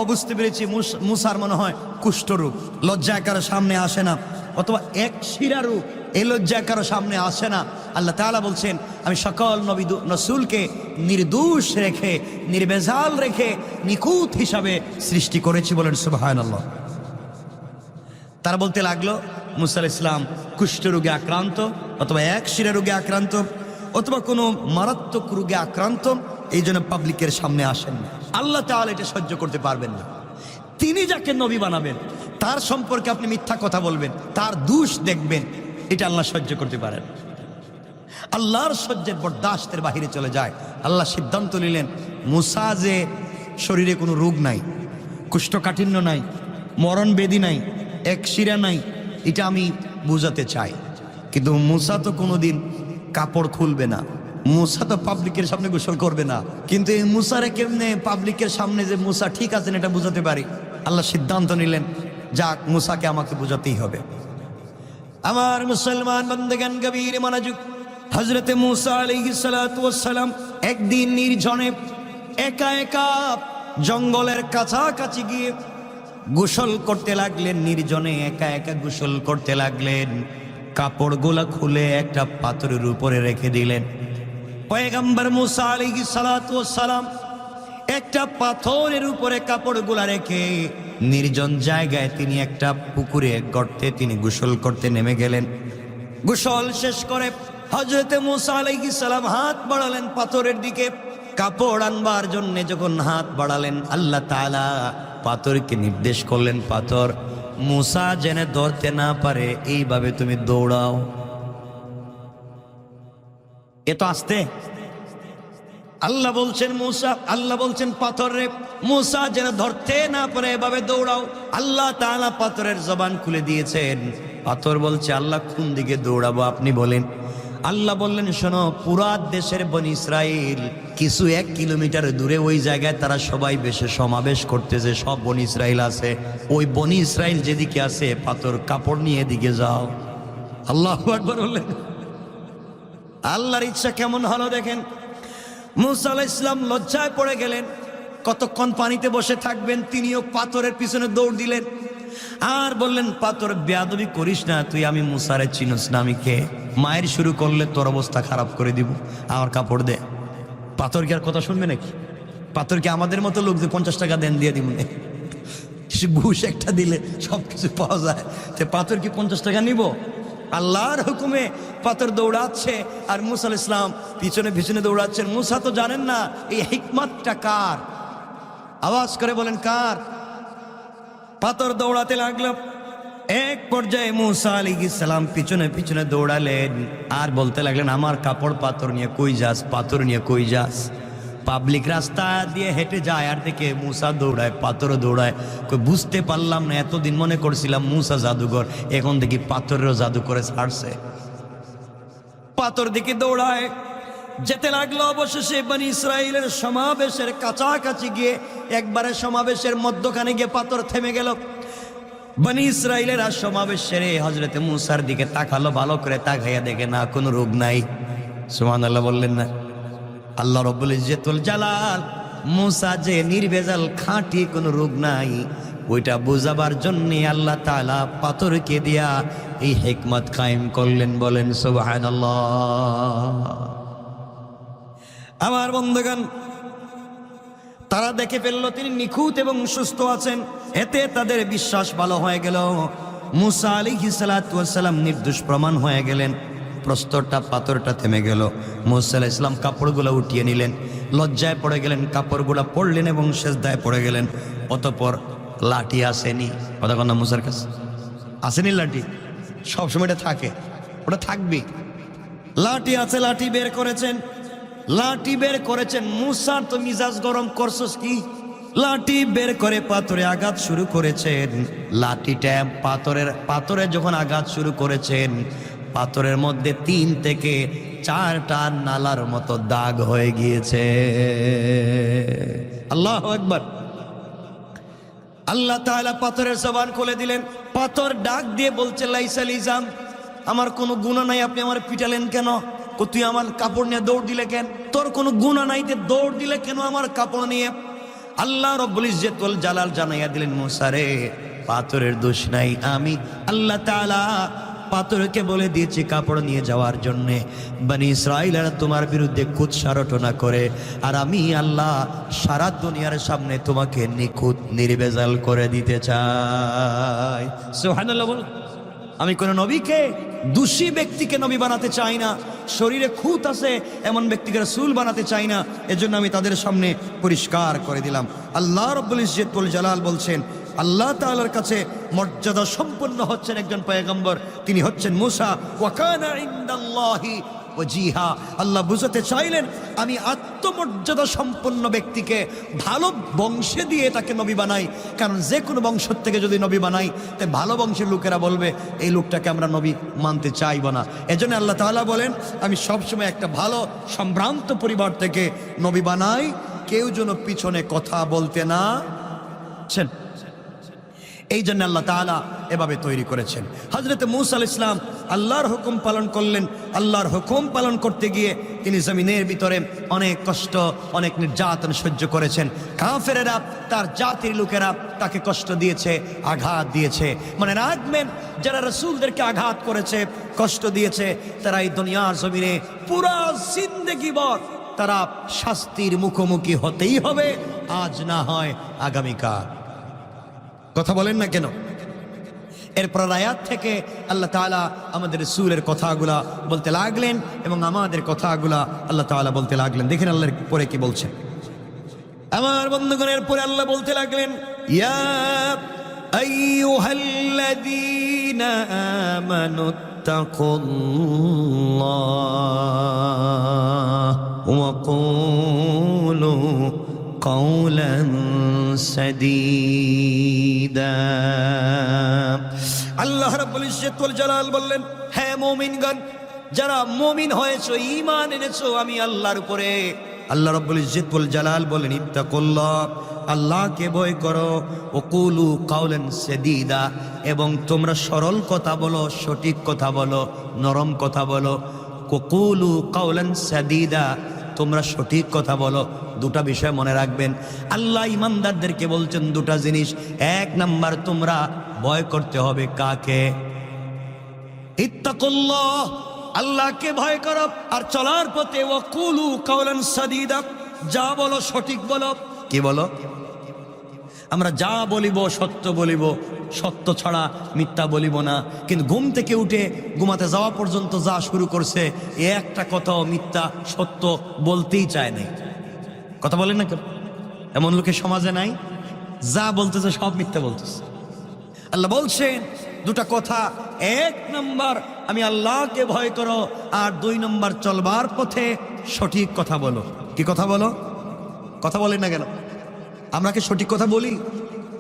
বুঝতে পেরেছি, মুসার মনে হয় কুষ্ঠরোগ, লজ্জায় কারো সামনে আসে না, অথবা এক শিরা রোগ, এই লজ্জায় কারো সামনে আসে না। আল্লাহ তাআলা বলছেন আমি সকল নবী রাসূলকে নির্দোষ রেখে, নির্ভেজাল রেখে, নিখুঁত হিসাবে সৃষ্টি করেছি। বলেন সুবহানাল্লাহ। তারা বলতে লাগলো মুসা আলাইহিস সালাম কুষ্ঠরোগে আক্রান্ত, অথবা এক শিরা রোগে আক্রান্ত, অথবা কোনো মারাত্মক রোগে আক্রান্ত, এই জন্য পাবলিকের সামনে আসেন না। আল্লাহ তাআলা এটা সহ্য করতে পারবেন না। তিনি যাকে নবী বানাবেন তার সম্পর্কে আপনি মিথ্যা কথা বলবেন, তার দোষ দেখবেন, এটা আল্লাহ সহ্য করতে পারেন। আল্লাহর সহ্যের বরদাস্তের বাহিরে চলে যায়। আল্লাহ সিদ্ধান্ত নিলেন মুসা যে শরীরে কোনো রোগ নাই, কুষ্ঠকাঠিন্য নাই, মরণ বেদি নাই, এক শিরা নাই, এটা আমি বুঝাতে চাই। কিন্তু মুসা তো কোনোদিন কাপড় খুলবে না, মুসা তো পাবলিকের সামনে গোসল করবে না। কিন্তু এই মুসারে কেমনে পাবলিকের সামনে যে মুসা ঠিক আছেন এটা বুঝাতে পারি? আল্লাহ সিদ্ধান্ত নিলেন যাক, মুসাকে আমাকে বুঝাতেই হবে। আমার মুসলমান বান্দাগান গভীর মনোযোগ। হযরতে মুসা আলাইহিস সালাতু ওয়াস সালাম একদিন নির্জনে একা একা জঙ্গলের কাছাকাছি গিয়ে গোসল করতে লাগলেন। নির্জনে একা একা গোসল করতে লাগলেন। কাপড়গুলা খুলে একটা পাথরের উপরে রেখে দিলেন। পয়গম্বর মুসা আলাইহিস সালাতু ওয়াস সালাম একটা পাথরের উপরে কাপড়গুলা রেখে নির্জন জায়গায় তিনি একটা পুকুরে গর্তে তিনি গোসল করতে নেমে গেলেন। গোসল শেষ করে হযরতে মুসা আলাইহিস সালাম হাত বাড়ালেন পাথরের দিকে কাপড় আনবার জন্য। যখন হাত বাড়ালেন আল্লাহ তাআলা পাথরকে নির্দেশ করলেন, পাথর মুসা যেন ধরতে না পারে এইভাবে তুমি দৌড়াও। এ তো আসতে আল্লাহ বলছেন মুসা, আল্লাহ বলছেন পাথর রে মুসা যেন ধরতে না পারে এভাবে দৌড়াও। আল্লাহ তাআলা পাথরের জবান খুলে দিয়েছেন। পাথর বলছে আল্লাহ কোন দিকে দৌড়াবো আপনি বলেন। আল্লাহ বললেন শোনো, পুরা দেশের বনি ইসরাইল কিছু 1 কিলোমিটার দূরে ওই জায়গায় তারা সবাই বেশে সমাবেশ করতেছে, সব বনি ইসরাইল আছে। ওই বনি ইসরাইল যেদিকে আছে পাথর কাপড় নিয়ে এদিকে যাও। আল্লাহু আকবার বললেন। আল্লাহর ইচ্ছা কেমন হলো দেখেন। মুসা আলাইহিস সালাম লজ্জায় পড়ে গেলেন, কতক্ষণ পানিতে বসে থাকবেন, তিনিও পাথরের পিছনে দৌড় দিলেন আর বললেন পাথর বেয়াদবি করিস না, তুই আমি মুসারে চিনস না, আমি কে? মায়ের শুরু করলে তোর অবস্থা খারাপ করে দিব, আমার কাপড় দে। পাথর কি আর কথা শুনবে নাকি? পাথর কি আমাদের মতো লোক যে 50 টাকা দেন দিয়ে দিব না, ঘুষ একটা দিলে সবকিছু পাওয়া যায়, তো পাথর কি 50 টাকা নিব? আল্লাহর হুকুমে পাথর দৌড়াচ্ছে আর মুসা আলাইহিস সালাম পিছনে পিছনে দৌড়াচ্ছেন। মুসা তো জানেন না এই হিকমতটা কার। আওয়াজ করে বলেন কার? পাথর দৌড়াতে লাগলো। এক পর্যায়ে মুসা আলাইহিস সালাম পিছনে পিছনে দৌড়ালেন আর বলতে লাগলেন আমার কাপড় পাথর নিয়ে কই যাস, পাথর নিয়ে কই যাস? পাবলিক রাস্তা দিয়ে হেঁটে যায় আর দেখে মুসা দৌড়ায়, পাথরও দৌড়ায়। কই বুঝতে পারলাম না, এতদিন মনে করছিলাম মুসা জাদুঘর, এখন দেখি পাথরেরও জাদু করে ছাড়ছে। পাথর দিকে দৌড়ায় যেতে লাগলো। অবশেষে বনি ইসরাইলের সমাবেশের কাছাকাছি গিয়ে একবারে সমাবেশের মধ্যখানে গিয়ে পাথর থেমে গেল। বনি ইসরাইলের আর সমাবেশ সেরে হযরতে মুসার দিকে তাকালো, ভালো করে তাকাইয়া দেখে না কোনো রোগ নাই। সুবহানাল্লাহ বললেন না? আল্লাহ রাব্বুল ইজ্জতুল জালাল মুসা যে নির্ভেজাল খাঁটি, কোনো রোগ নাই, ওইটা বোঝাবার জন্য আল্লাহ তাআলা পাথরকে দিয়া এই হিকমত কায়েম করলেন। বলেন সুবহানাল্লাহ। আমার বন্ধুগণ, তারা দেখে ফেললো তিনি নিখুঁত এবং সুস্থ আছেন, এতে তাদের বিশ্বাস ভালো হয়ে গেল। মুসা আলাইহিস সালাতু ওয়াস সালাম নির্দোষ প্রমাণ হয়ে গেলেন। প্রস্তরটা পাথরটা থেমে গেল। মুসা আলাইহিস সালাম কাপড়গুলো উঠিয়ে নিলেন, লজ্জায় পড়ে গেলেন, কাপড়গুলো পরলেন এবং সেজদায় পড়ে গেলেন। অতঃপর লাঠি আসেনি, কতক্ষণ না মুসার কাছে আসেনি লাঠি, সবসময় এটা থাকে, ওটা থাকবে। লাঠি আছে, লাঠি বের করেছেন, লাঠি বের করেছেন। মুসার তো মিজাজ গরম, করছস কি? লাঠি বের করে পাথরে আঘাত শুরু করেছেন। লাঠিটা পাথরে যখন আঘাত শুরু করেছেন, পাথরের মধ্যে 3 থেকে 4টা নালার মতো দাগ হয়ে গিয়েছে। আল্লাহু আকবার। আল্লাহ তাআলা পাথরের জবান খুলে দিলেন। পাথর ডাক দিয়ে বলছে লাইসা লিজাম, আমার কোনো গুনাহ নাই, আপনি আমার পিটালেন কেন? তুই আমার কাপড় নিয়ে দৌড় দিলে কেন? তোর কোনো গুনাহ নাই, তে দৌড় দিলে কেন আমার কাপড় নিয়ে? আল্লাহ রাব্বুল ইজ্জতুল জালাল জানাইয়া দিলেন মুসা রে, পাথরের দোষ নাই, আমি আল্লাহ তাআলা পাথরকে বলে দিয়েছি কাপড় নিয়ে যাওয়ার জন্য। বনি ইসরাইলরা তোমার বিরুদ্ধে কুৎসা রটনা করে, আর আমি আল্লাহ সারা দুনিয়ার সামনে তোমাকে নিখুঁত নির্ভেজাল করে দিতে চাই। সুবহানাল্লাহ বল। আমি কোন নবীকে, দোষী ব্যক্তিকে নবী বানাতে চাই না, শরীরে খুঁত আছে এমন ব্যক্তিকে রাসূল বানাতে চাই না। এজন্য আমি তাদের সামনে পরিষ্কার করে দিলাম। আল্লাহ রাব্বুল ইজ্জতুল জালাল বলছেন, আল্লাহ তাআলার কাছে মর্যাদা সম্পন্ন হচ্ছেন একজন পয়গম্বর, তিনি হচ্ছেন মুসা। ওয়া কানা ইনদাল্লাহি ওয়াজিহা। আল্লাহ বুঝাতে চাইলেন আমি আত্মমর্যাদা সম্পন্ন ব্যক্তিকে ভালো বংশে দিয়ে তাকে নবী বানাই। কারণ যে কোনো বংশ থেকে যদি নবী বানাই, তাই ভালো বংশের লোকেরা বলবে এই লোকটাকে আমরা নবী মানতে চাইব না। এজন্য আল্লাহ তাআলা বলেন আমি সবসময় একটা ভালো সম্ভ্রান্ত পরিবার থেকে নবী বানাই, কেউ যেন পিছনে কথা বলতে না। এই জন্য আল্লাহ তাআলা এভাবে তৈরি করেছেন। হযরত মুসা আলাইহিস সালাম আল্লাহর হুকুম পালন করলেন। আল্লাহর হুকুম পালন করতে গিয়ে তিনি জমিনের ভিতরে অনেক কষ্ট, অনেক নির্যাতন সহ্য করেছেন। কাফেরেরা, তার জাতির লোকেরা তাকে কষ্ট দিয়েছে, আঘাত দিয়েছে। মনে রাখবেন, যারা রাসূলদেরকে আঘাত করেছে, কষ্ট দিয়েছে, তারা এই দুনিয়ার জমিনে পুরা জিন্দেগীভর তারা শাস্তির মুখোমুখি হতেই হবে, আজ না হয় আগামীকাল। কথা বলেন না কেন? এরপর আয়াত থেকে আল্লাহ তাআলা আমাদের রাসূলের কথাগুলা বলতে লাগলেন এবং আমাদের কথাগুলা আল্লাহ তাআলা বলতে লাগলেন। দেখেন আল্লাহর পরে কি বলছেন। আমার বন্ধুগণের পরে আল্লাহ বলতে লাগলেন, ইয়া আইয়ুহাল্লাযীনা আমানুত্তাকুল্লাহ ওয়া কুলু قولا سديدا আল্লাহ রাব্বুল ইজ্জত ওয়াল জালাল বললেন, হ্যাঁ মুমিনগণ, যারা মুমিন হয়েছো, ঈমান এনেছো আমি আল্লাহর উপরে, আল্লাহ রাব্বুল ইজ্জত ওয়াল জালাল বলেন, ইত্তাকুল্লাহ, আল্লাহকে ভয় করো, ওকুলু কাওলান সাদীদা, এবং তোমরা সরল কথা বলো, সঠিক কথা বলো, নরম কথা বলো। ওকুলু কাওলান সাদীদা, তোমরা সঠিক কথা বলো। দুটা বিষয় মনে রাখবেন, আল্লাহ ইমানদারদেরকে বলছেন দুটা জিনিস। এক নাম্বার, তোমরা ভয় করতে হবে কাকে? ইত্তাকুল্লাহ, আল্লাহকে ভয় করো, আর চলার পথে ওয়াকুলু কাওলান সাদীদা, যা বলো সঠিক বলো। কি বলো? আমরা যা বলিব সত্য বলিব, সত্য ছাড়া মিথ্যা বলিব না। কিন্তু ঘুম থেকে উঠে ঘুমাতে যাওয়া পর্যন্ত যা শুরু করছে, এ একটা কথাও মিথ্যা সত্য বলতেই চায় নাই। কথা বলেন না কেন? এমন লোকের সমাজে নাই? যা বলতেছে সব মিথ্যা বলতেছে। আল্লাহ বলছেন দুটা কথা, এক নম্বর আমি আল্লাহকে ভয় করো, আর দুই নম্বর চলবার পথে সঠিক কথা বলো। কি কথা বলো? কথা বলেন না কেন? আমরা কি সঠিক কথা বলি?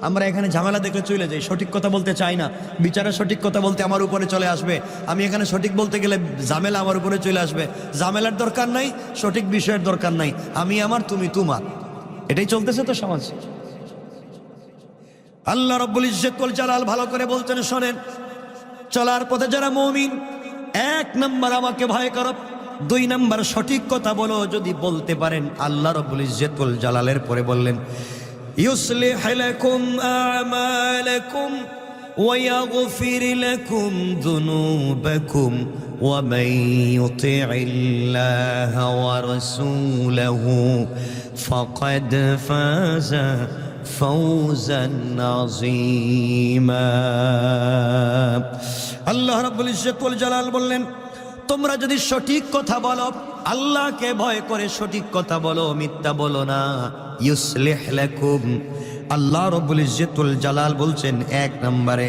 আমরা এখানে ঝামেলা দেখে চলে যাই, সঠিক কথা বলতে চাই না। বিচারে সঠিক কথা বলতে আমার উপরে চলে আসবে, আমি এখানে সঠিক বলতে গেলে ঝামেলা আমার উপরে চলে আসবে। ঝামেলার দরকার নাই, সঠিক বিষয়ের দরকার নাই, আমি আমার তুমি তোমার, এটাই চলতেছে তো সমাজ। আল্লাহ রাব্বুল ইজ্জত ওয়াল জালাল ভালো করে বলতেন, শোনেন, চলার পথে যারা মুমিন, এক নম্বর আমাকে ভয় করো, দুই নম্বর সঠিক কথা বলো। যদি বলতে পারেন, আল্লাহ রাব্বুল ইজ্জত ওয়াল জালালের পরে বললেন, ইউসলিহ লাকুম আমালাকুম ওয়া ইয়াগফির লাকুম যুনুবাকুম ওয়া মান ইউতি'ইল্লাহা ওয়া রাসূলাহু ফাকাদ ফাযা ফাওজান আযীমা। আল্লাহ রাব্বুল ইজ্জত ওয়াল জালাল বললেন, তোমরা যদি সঠিক কথা বলো, আল্লাহকে ভয় করে সঠিক কথা বলো, মিথ্যা বলো না, ইউসলিহ লাকুম, আল্লাহ রাব্বুল ইজ্জত ওয়াল জালাল বলছেন এক নম্বরে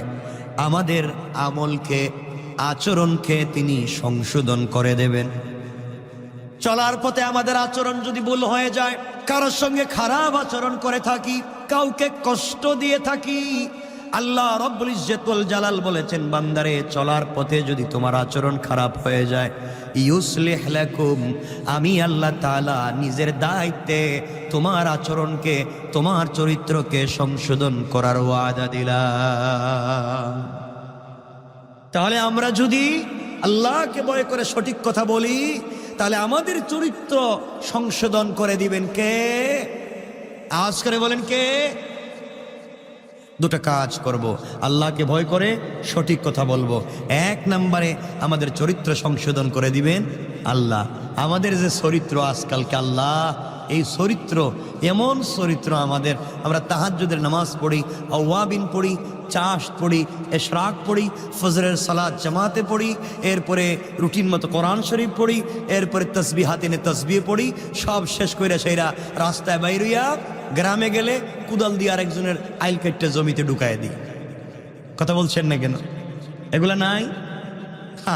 আমাদের আমলকে, আচরণকে তিনি সংশোধন করে দেবেন। চলার পথে আমাদের আচরণ যদি ভুল হয়ে যায়, কারোর সঙ্গে খারাপ আচরণ করে থাকি, কাউকে কষ্ট দিয়ে থাকি, আল্লাহ রাব্বুল ইজ্জত ওয়াল জালাল বলেছেন, বান্দারে চলার পথে যদি তোমার আচরণ খারাপ হয়ে যায়, ইউসলিহ লাকুম, আমি আল্লাহ তাআলা নিজের দায়িত্বে তোমার আচরণকে, তোমার চরিত্রকে সংশোধন করার ওয়াদা দিলাম। তাহলে আমরা যদি আল্লাহকে ভয় করে সঠিক কথা বলি, তাহলে আমাদের চরিত্র সংশোধন করে দিবেন কে? আওয়াজ করে বলেন কে? দুটো কাজ করব, আল্লাহকে ভয় করে সঠিক কথা বলবো। এক নম্বরে আমাদের চরিত্র সংশোধন করে দিবেন আল্লাহ। আমাদের যে চরিত্র আজকালকে, আল্লাহ এই চরিত্র, এমন চরিত্র আমাদের, আমরা তাহাজ্জুদের নামাজ পড়ি, আওয়াবিন পড়ি, চাশ পড়ি, এশরাক পড়ি, ফজরের সালাত জামাতে পড়ি, এরপরে রুটিন মতো কোরআন শরীফ পড়ি, এরপরে তসবিহ হাতিনে তসবিহ পড়ি, সব শেষ কইরা সেইরা রাস্তায় বাইরিয়া গ্রামে গেলে কুদাল দিয়ে আরেকজনের আইল কেটে জমিতে ঢুকায় দিই। কথা বলছেন না কেন? এগুলা নাই?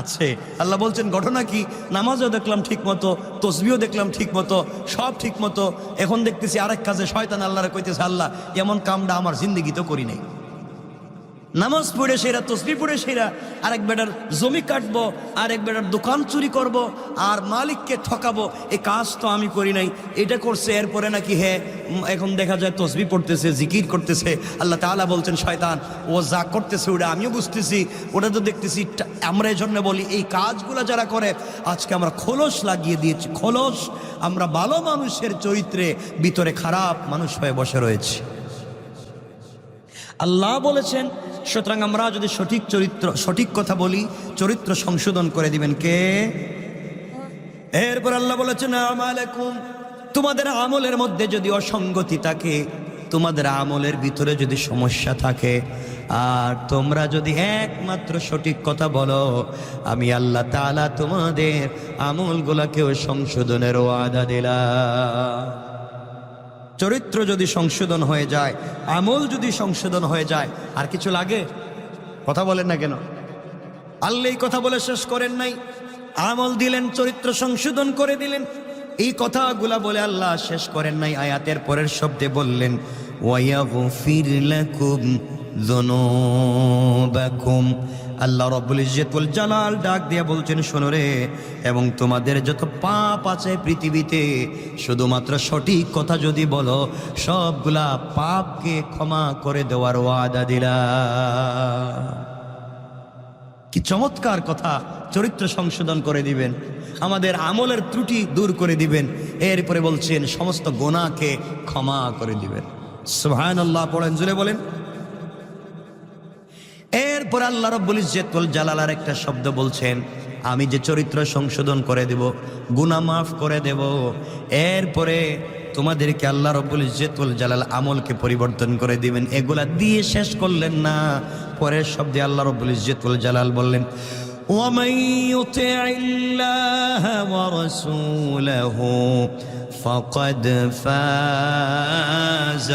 আছে। আল্লাহ বলছেন ঘটনা কি, নামাজও দেখলাম ঠিক মতো, তসবিও দেখলাম ঠিক মতো, সব ঠিক মতো, এখন দেখতেছি আরেক কাজে শয়তান আল্লাহরে কইতেছে, আল্লাহ এমন কামটা আমার জিন্দেগিতেও করি নাই। নামাজ পড়ে সেরা, তসবি পড়ে সেরা, আরেক বেটার জমি কাটবো, আরেক বেটার দোকান চুরি করব, আর মালিককে ঠকাবো, এই কাজ তো আমি করি নাই, এটা করছে। এরপরে নাকি হ্যাঁ এখন দেখা যায় তসবি পড়তেছে, জিকির করতেছে। আল্লাহ তাআলা বলছেন, শয়তান ও যা করতেছে ওটা আমিও বুঝতেছি, ওটা তো দেখতেছি। আমরা এই জন্য বলি, এই কাজগুলো যারা করে, আজকে আমরা খোলস লাগিয়ে দিয়েছি, খোলস। আমরা ভালো মানুষের চরিত্রে ভিতরে খারাপ মানুষ হয়ে বসে রয়েছি। আল্লাহ বলেছেন, সুতরাং আমরা যদি সঠিক চরিত্র, সঠিক কথা বলি, চরিত্র সংশোধন করে দিবেন কে? এরপর আল্লাহ বলেছেন, আমালাকুম, তোমাদের আমলের মধ্যে যদি অসঙ্গতি থাকে, তোমাদের আমলের ভিতরে যদি সমস্যা থাকে, আর তোমরা যদি একমাত্র সঠিক কথা বলো, আমি আল্লাহ তাআলা তোমাদের আমলগুলোকেও সংশোধনের ওয়াদা দিলাম। চরিত্র যদি সংশোধন হয়ে যায়, আমল যদি সংশোধন হয়ে যায়, আর কিছু লাগে? কথা বলেন না কেন? আল্লাহ এই কথা বলে শেষ করেন নাই, আমল দিলেন, চরিত্র সংশোধন করে দিলেন। এই কথাগুলা বলে আল্লাহ শেষ করেন নাই, আয়াতের পরের শব্দে বললেন, ওয়ায়াগফির লাকুম যুনুবাকুম। আল্লাহ রাব্বুল ইজ্জত ওয়াল জালাল ডাক দিয়ে বলছেন, শোনো রে, এবং তোমাদের যত পাপ আছে পৃথিবীতে, শুধুমাত্র সঠিক কথা যদি বলো, সবগুলা পাপকে ক্ষমা করে দেওয়ার ওয়াদা দিলাম। কি চমৎকার কথা! চরিত্র সংশোধন করে দিবেন, আমাদের আমলের ত্রুটি দূর করে দিবেন, এরপরে বলছেন সমস্ত গুনাহকে ক্ষমা করে দিবেন। সুবহানাল্লাহ পড়েন, জুড়ে বলেন। এরপর আল্লাহ রাব্বুল ইজ্জত ওয়াল জালাল একটা শব্দ বলছেন, আমি যে চরিত্র সংশোধন করে দেব, গুনাহ মাফ করে দেব, এরপরে তোমাদেরকে আল্লাহ রাব্বুল ইজ্জত ওয়াল জালাল আমলকে পরিবর্তন করে দিবেন। এগুলা দিয়ে শেষ করলেন না, পরের শব্দে আল্লাহ রাব্বুল ইজ্জত ওয়াল জালাল বললেন, ومن يطع الله ورسوله فقد فاز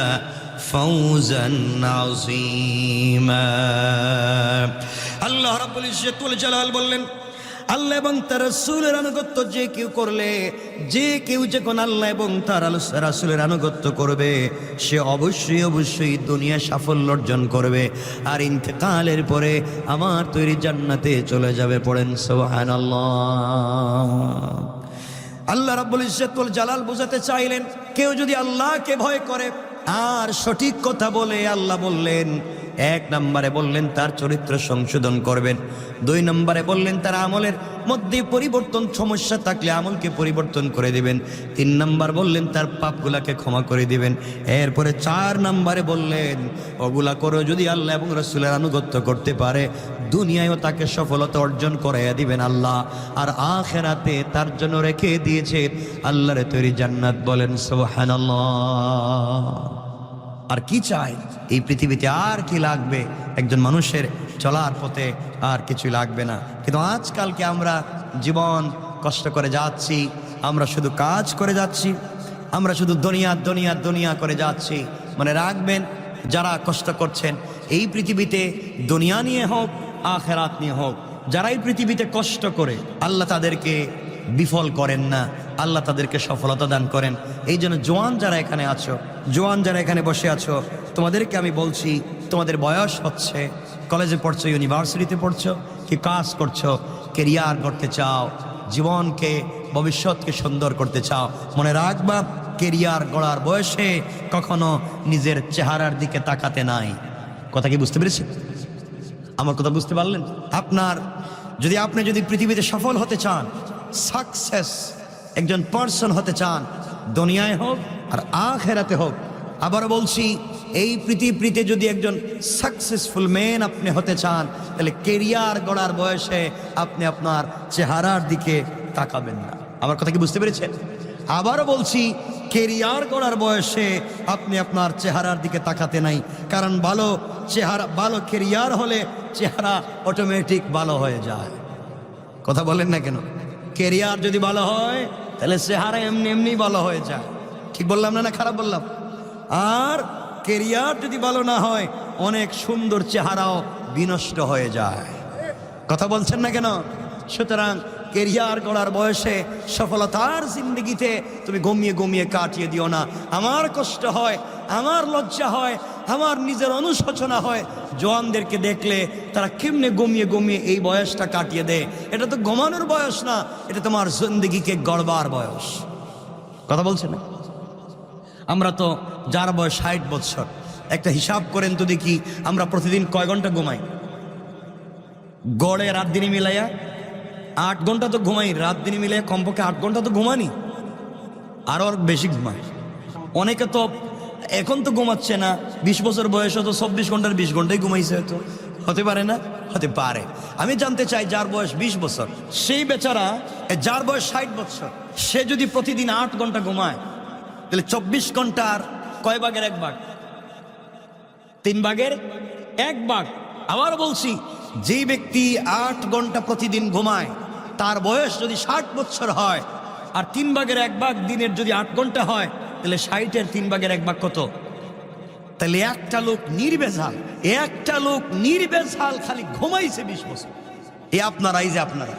فوزا عظيما। আল্লাহ রাব্বুল ইজ্জত ওয়াল জালাল বললেন, আল্লাহ এবং তার রাসূলের আনুগত্য যে কেউ করলে, যে কেউ যখন আল্লাহ এবং তার রাসূলের আনুগত্য করবে, সে অবশ্যই অবশ্যই দুনিয়া সাফল্য অর্জন করবে, আর ইন্তেকালের পরে আমার তৈরি জান্নাতে চলে যাবে। পড়েন সুবহানাল্লাহ। আল্লাহ রাব্বুল ইজ্জত ওয়াল জালাল বোঝাতে চাইলেন, কেউ যদি আল্লাহকে ভয় করে আর সঠিক কথা বলে, আল্লাহ বললেন, এক নম্বরে বললেন তার চরিত্র সংশোধন করবেন, দুই নম্বরে বললেন তার আমলের মধ্যে পরিবর্তন, সমস্যা থাকলে আমলকে পরিবর্তন করে দিবেন, তিন নম্বর বললেন তার পাপগুলাকে ক্ষমা করে দিবেন, এরপরে চার নম্বরে বললেন ওগুলা করে যদি আল্লাহ এবং রাসূলের আনুগত্য করতে পারে, দুনিয়ায়ও তাকে সফলতা অর্জন করাইয়া দিবেন আল্লাহ, আর আখিরাতে তার জন্য রেখে দিয়েছে আল্লাহর তৈরি জান্নাত। বলেন সুবহানাল্লাহ। আর কি চাই এই পৃথিবীতে? আর কি লাগবে? একজন মানুষের চলার পথে আর কিছু লাগবে না। কিন্তু আজকালকে আমরা জীবন কষ্ট করে যাচ্ছি, আমরা শুধু কাজ করে যাচ্ছি, আমরা শুধু দুনিয়া দুনিয়া দুনিয়া করে যাচ্ছি। মনে রাখবেন, যারা কষ্ট করছেন এই পৃথিবীতে, দুনিয়া নিয়ে হোক আখিরাত নিয়ে হোক, যারা এই পৃথিবীতে কষ্ট করে, আল্লাহ তাদেরকে বিফল করেন না, আল্লাহ তাদেরকে সফলতা দান করেন। এই জন্য জোয়ান যারা এখানে আছো, জোয়ান যারা এখানে বসে আছো, তোমাদেরকে আমি বলছি, তোমাদের বয়স হচ্ছে, কলেজে পড়ছো, ইউনিভার্সিটিতে পড়ছো, কি কাজ করছো, কেরিয়ার করতে চাও, জীবনকে ভবিষ্যৎকে সুন্দর করতে চাও, মনে রাখবা কেরিয়ার গড়ার বয়সে কখনো নিজের চেহারার দিকে তাকাতে নাই। কথা কি বুঝতে পেরেছি? আমার কথা বুঝতে পারলেন? আপনি যদি পৃথিবীতে সফল হতে চান, সাকসেস একজন পার্সন হতে চান, দুনিয়ায় হোক আর আখিরাতে হোক, আবার বলছি, এই পৃথিবীতে যদি একজন সাকসেসফুল ম্যান আপনি হতে চান, তাহলে কেরিয়ার গড়ার বয়সে আপনি আপনার চেহারার দিকে তাকাবেন না। আমার কথা কি বুঝতে পেরেছেন? আবারও বলছি, কেরিয়ার গড়ার বয়সে আপনি আপনার চেহারার দিকে তাকাতে নাই, কারণ ভালো চেহারা, ভালো কেরিয়ার হলে চেহারা অটোমেটিক ভালো হয়ে যায়। কথা বলেন না কেন? কেরিয়ার যদি ভালো হয় তাহলে চেহারা এমনি এমনি ভালো হয়ে যায়। ঠিক বললাম না? খারাপ বললাম? আর কেরিয়ার যদি ভালো না হয়, অনেক সুন্দর চেহারাও বিনষ্ট হয়ে যায়। কথা বলছেন না কেন? সুতরাং কেরিয়ার গড়ার বয়সে সফলতার জিন্দগিতে তুমি ঘুমিয়ে ঘুমিয়ে কাটিয়ে দিও না। আমার কষ্ট হয়, আমার লজ্জা হয়, আমার নিজের অনুশোচনা হয় জওয়ানদেরকে দেখলে, তারা কেমনে ঘুমিয়ে ঘুমিয়ে এই বয়সটা কাটিয়ে দেয়। এটা তো ঘুমানোর বয়স না, এটা তোমার জিন্দগিকে গড়বার বয়স। কথা বলছে না? আমরা তো যার বয়স 60 বছর, একটা হিসাব করেন তো দেখি, আমরা প্রতিদিন কয় ঘন্টা ঘুমাই? গড়ে রাত দিনে মিলাইয়া 8 ঘন্টা তো ঘুমাই, রাত দিনে মিলাইয়া কমপক্ষে 8 ঘন্টা তো ঘুমানি, আরও বেশি ঘুমাই। অনেকে তো এখন তো ঘুমাচ্ছে না, 20 বছর বয়স হতো 24 ঘন্টার 20 ঘন্টাই ঘুমাইছে। হয়তো হতে পারে না? হতে পারে। আমি জানতে চাই, যার বয়স 20 বছর, সেই বেচারা, যার বয়স 60 বছর, সে যদি প্রতিদিন 8 ঘন্টা ঘুমায়, তাহলে 24 ঘন্টার কয় ভাগের 1 ভাগ? 3 ভাগের 1 ভাগ। আবার বলছি, যে ব্যক্তি 8 ঘন্টা প্রতিদিন ঘুমায়, তার বয়স যদি 60 বছর হয়, আর 3 ভাগের 1 ভাগ দিনের যদি 8 ঘন্টা হয়, তাহলে 60-এর 3 ভাগের 1 ভাগ কত? তাহলে একটা লোক নির্বেজাল খালি ঘুমাইছে 20 বছর। আপনারাই যে আপনারা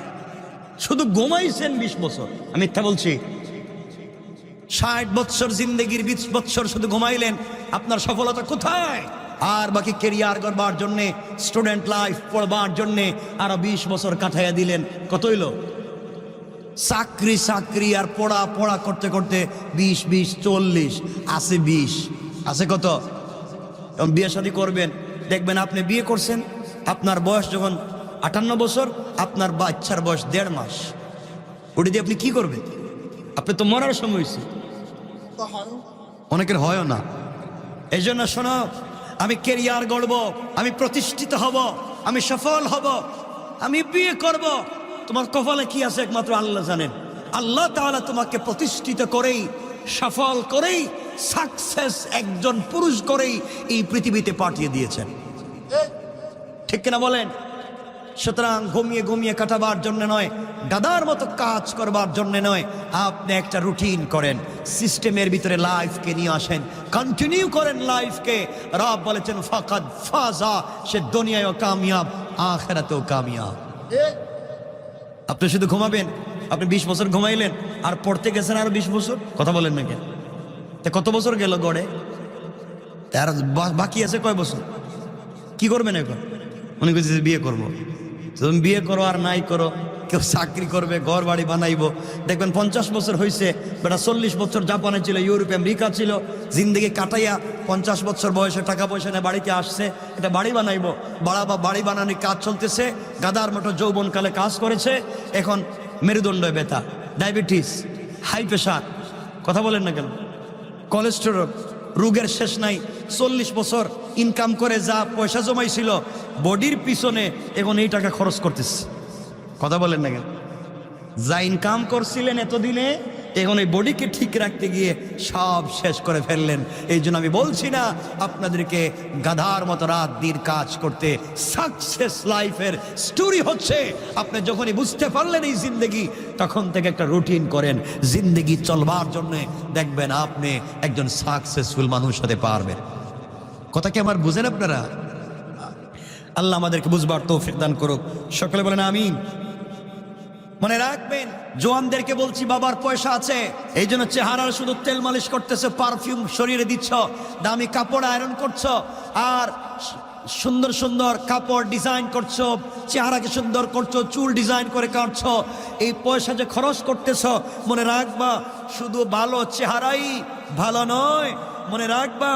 শুধু ঘুমাইছেন 20 বছর, আমি মিথ্যা বলছি? 60 বছর জিন্দগির 20 বছর শুধু ঘুমাইলেন, আপনার সফলতা কোথায়? আর বাকি কেরিয়ার করবার জন্যে, স্টুডেন্ট লাইফ পড়বার জন্যে আরো 20 বছর কাটাইয়া দিলেন। কত হইল? চাকরি চাকরি আর পড়া পড়া করতে করতে 20 40 আছে 20 আছে কত? এবং বিয়ে শাদী করবেন, দেখবেন আপনি বিয়ে করছেন, আপনার বয়স যখন 58 বছর, আপনার বাচ্চার বয়স 1.5 মাস। ওটা দিয়ে আপনি কি করবেন? আপনি তো মরার সময় হয়েছে। অনেকের হয়ও না। এই জন্য শোনো, আমি কেরিয়ার গড়ব, আমি প্রতিষ্ঠিত হব, আমি সফল হব, আমি বিয়ে করব, তোমার কপালে কি আছে একমাত্র আল্লাহ জানেন। আল্লাহ তাআলা তোমাকে প্রতিষ্ঠিত করেই, সফল করেই, সাকসেস একজন পুরুষ করেই এই পৃথিবীতে পাঠিয়ে দিয়েছেন। ঠিক কিনা বলেন? সুতরাং ঘুমিয়ে ঘুমিয়ে কাটাবার জন্য নয়, গাদার মতো কাজ করবার জন্য নয়, আপনি একটা রুটিন করেন, সিস্টেমের ভিতরে লাইফকে নিয়ে আসেন, কন্টিনিউ করেন লাইফকে। রব বলেছেন ফাকাদ ফাজা, সে দুনিয়ায়ও কামিয়াব, আখিরাতেও কামিয়াব। আপনি শুধু ঘুমাবেন, আপনি 20 বছর ঘুমাইলেন আর পড়তে গেছেন আরো 20 বছর, কথা বলেন না কেন? তা কত বছর গেল গড়ে? তার বাকি আছে কয় বছর? কি করবেন এখন? উনি বলছে বিয়ে করবো। তুমি বিয়ে করো আর নাই করো, কেউ চাকরি করবে, ঘর বাড়ি বানাইবো, দেখবেন 50 বছর হয়েছে, বেটা 40 বছর জাপানে ছিল, ইউরোপে আমেরিকা ছিল, জিন্দগি কাটাইয়া 50 বছর বয়সে টাকা পয়সা নিয়ে বাড়িতে আসছে, এটা বাড়ি বানাইবো, বাড়ি বানানোর কাজ চলতেছে, গাদার মতো যৌবনকালে কাজ করেছে, এখন মেরুদণ্ড ব্যথা, ডায়াবেটিস, হাই প্রেশার, কথা বলেন না কেন? কোলেস্টেরল, রোগের শেষ নাই। 40 বছর ইনকাম করে যা পয়সা জমাইছিল বডির পিছনে, এখন এই টাকা খরচ করতেছে, কথা বলেন না কেন? যা ইনকাম করছিলেন এতদিনে, এখন এই বডিকে ঠিক রাখতে গিয়ে সব শেষ করে ফেললেন। এই জন্য আমি বলছি না আপনাদেরকে গাধার মতো রাত দিন কাজ করতে। সাকসেস লাইফের স্টোরি হচ্ছে আপনি যখনই বুঝতে পারলেন এই জিন্দগি, তখন থেকে একটা রুটিন করেন জিন্দগি চলবার জন্য, দেখবেন আপনি একজন সাকসেসফুল মানুষ হতে পারবেন। কথা কি আমার বুঝেন আপনারা? আল্লাহ আমাদেরকে বুঝবার তৌফিক দান করুক, সকলে বলেন আমিন। মনে রাখবেন, জোয়ানদেরকে বলছি, বাবার পয়সা আছে এই জন্য চেহারার শুধু তেল মালিশ করতেছে, পারফিউম শরীরে দিচ্ছ, দামি কাপড় আয়রন করছো, আর সুন্দর সুন্দর কাপড় ডিজাইন করছো, চেহারাকে সুন্দর করছো, চুল ডিজাইন করে কাটছো, এই পয়সা যে খরচ করতেছ, মনে রাখবা শুধু ভালো চেহারাই ভালো নয়। মনে রাখবা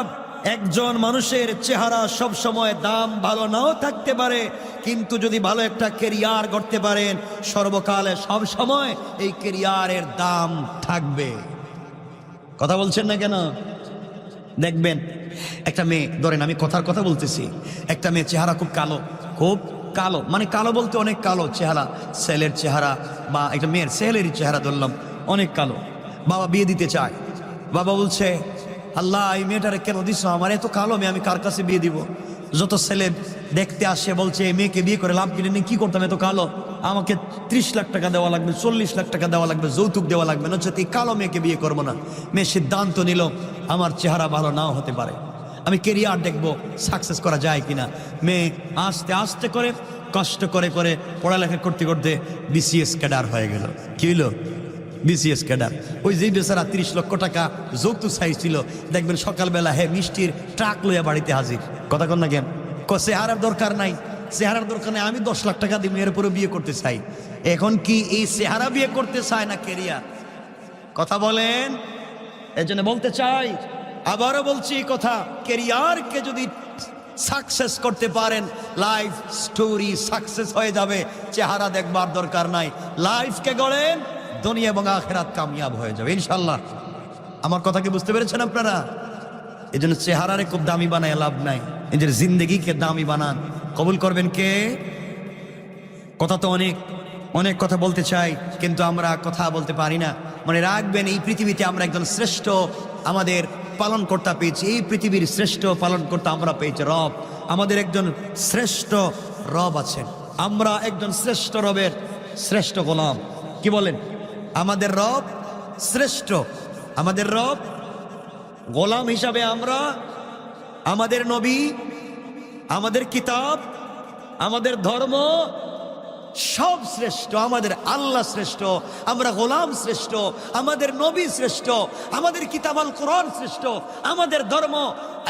একজন মানুষের চেহারা সব সময় দাম ভালো নাও থাকতে পারে, কিন্তু যদি ভালো একটা কেরিয়ার করতে পারেন, সর্বকালে সব সময় এই কেরিয়ারের দাম থাকবে। কথা বলছেন না কেন? দেখবেন একটা মেয়ে, ধরেন আমি কথার কথা বলতেছি, একটা মেয়ে চেহারা খুব কালো, খুব কালো, মানে কালো বলতে অনেক কালো চেহারা, ছেলের চেহারা বা একটা মেয়ের ছেলেরই চেহারা ধরলাম, অনেক কালো। বাবা বিয়ে দিতে চায়, বাবা বলছে আল্লাহ এই মেয়েটারে কেন দিস, আমার এত কালো মেয়ে, আমি কার কাছে বিয়ে দিব? যত ছেলে দেখতে আসে বলছে এই মেয়েকে বিয়ে করে লাভ কিনে কি করতাম, এত কালো, আমাকে 30 লাখ টাকা দেওয়া লাগবে, 40 লাখ টাকা দেওয়া লাগবে, যৌতুক দেওয়া লাগবে, নচেত এই কালো মেয়েকে বিয়ে করবো না। মেয়ে সিদ্ধান্ত নিল আমার চেহারা ভালো নাও হতে পারে, আমি কেরিয়ার দেখবো সাকসেস করা যায় কিনা। মেয়ে আস্তে আস্তে করে কষ্ট করে করে পড়ালেখা করতে করতে BCS ক্যাডার হয়ে গেল। কি হইলো? BCS cadre. ওই যে বেচারা 30 লক্ষ টাকা যৌতুক চাইছিল, দেখবেন সকালবেলা মিষ্টির ট্রাক লইয়া বাড়িতে হাজির। কথা কন না কেন? চেহারার দরকার নাই, চেহারার দরকার নেই, আমি 10 লাখ টাকা দিব, এর উপরে বিয়ে করতে চাই। এখন কি এই চেহারা বিয়ে করতে চায় না কেরিয়ার? কথা বলেন। এই জন্য বলতে চাই, আবারও বলছি কথা, কেরিয়ারকে যদি সাকসেস করতে পারেন, লাইফ স্টোরি সাকসেস হয়ে যাবে। চেহারা দেখবার দরকার নাই, লাইফকে গড়েন, দুনিয়া এবং আখিরাত কামিয়াব হয়ে যাবে ইনশাল্লাহ। আমার কথা কি বুঝতে পেরেছেন আপনারা? এই জন্য চেহারারে খুব দামি বানায় লাভ নাই, নিজের জিন্দগিকে দামি বানান। কবুল করবেন কে? কথা তো অনেক অনেক কথা বলতে চাই, কিন্তু আমরা কথা বলতে পারি না। মনে রাখবেন, এই পৃথিবীতে আমরা একজন শ্রেষ্ঠ আমাদের পালনকর্তা পেয়েছি, এই পৃথিবীর শ্রেষ্ঠ পালনকর্তা আমরা পেয়েছি রব। আমাদের একজন শ্রেষ্ঠ রব আছেন, আমরা একজন শ্রেষ্ঠ রবের শ্রেষ্ঠ গোলাম। কি বলেন? আমাদের রব শ্রেষ্ঠ, আমাদের রব গোলাম হিসাবে আমরা, আমাদের নবী, আমাদের কিতাব, আমাদের ধর্ম সব শ্রেষ্ঠ, আমাদের আল্লাহ শ্রেষ্ঠ, আমরা গোলাম শ্রেষ্ঠ, আমাদের নবী শ্রেষ্ঠ, আমাদের কিতাব আল কোরআন শ্রেষ্ঠ, আমাদের ধর্ম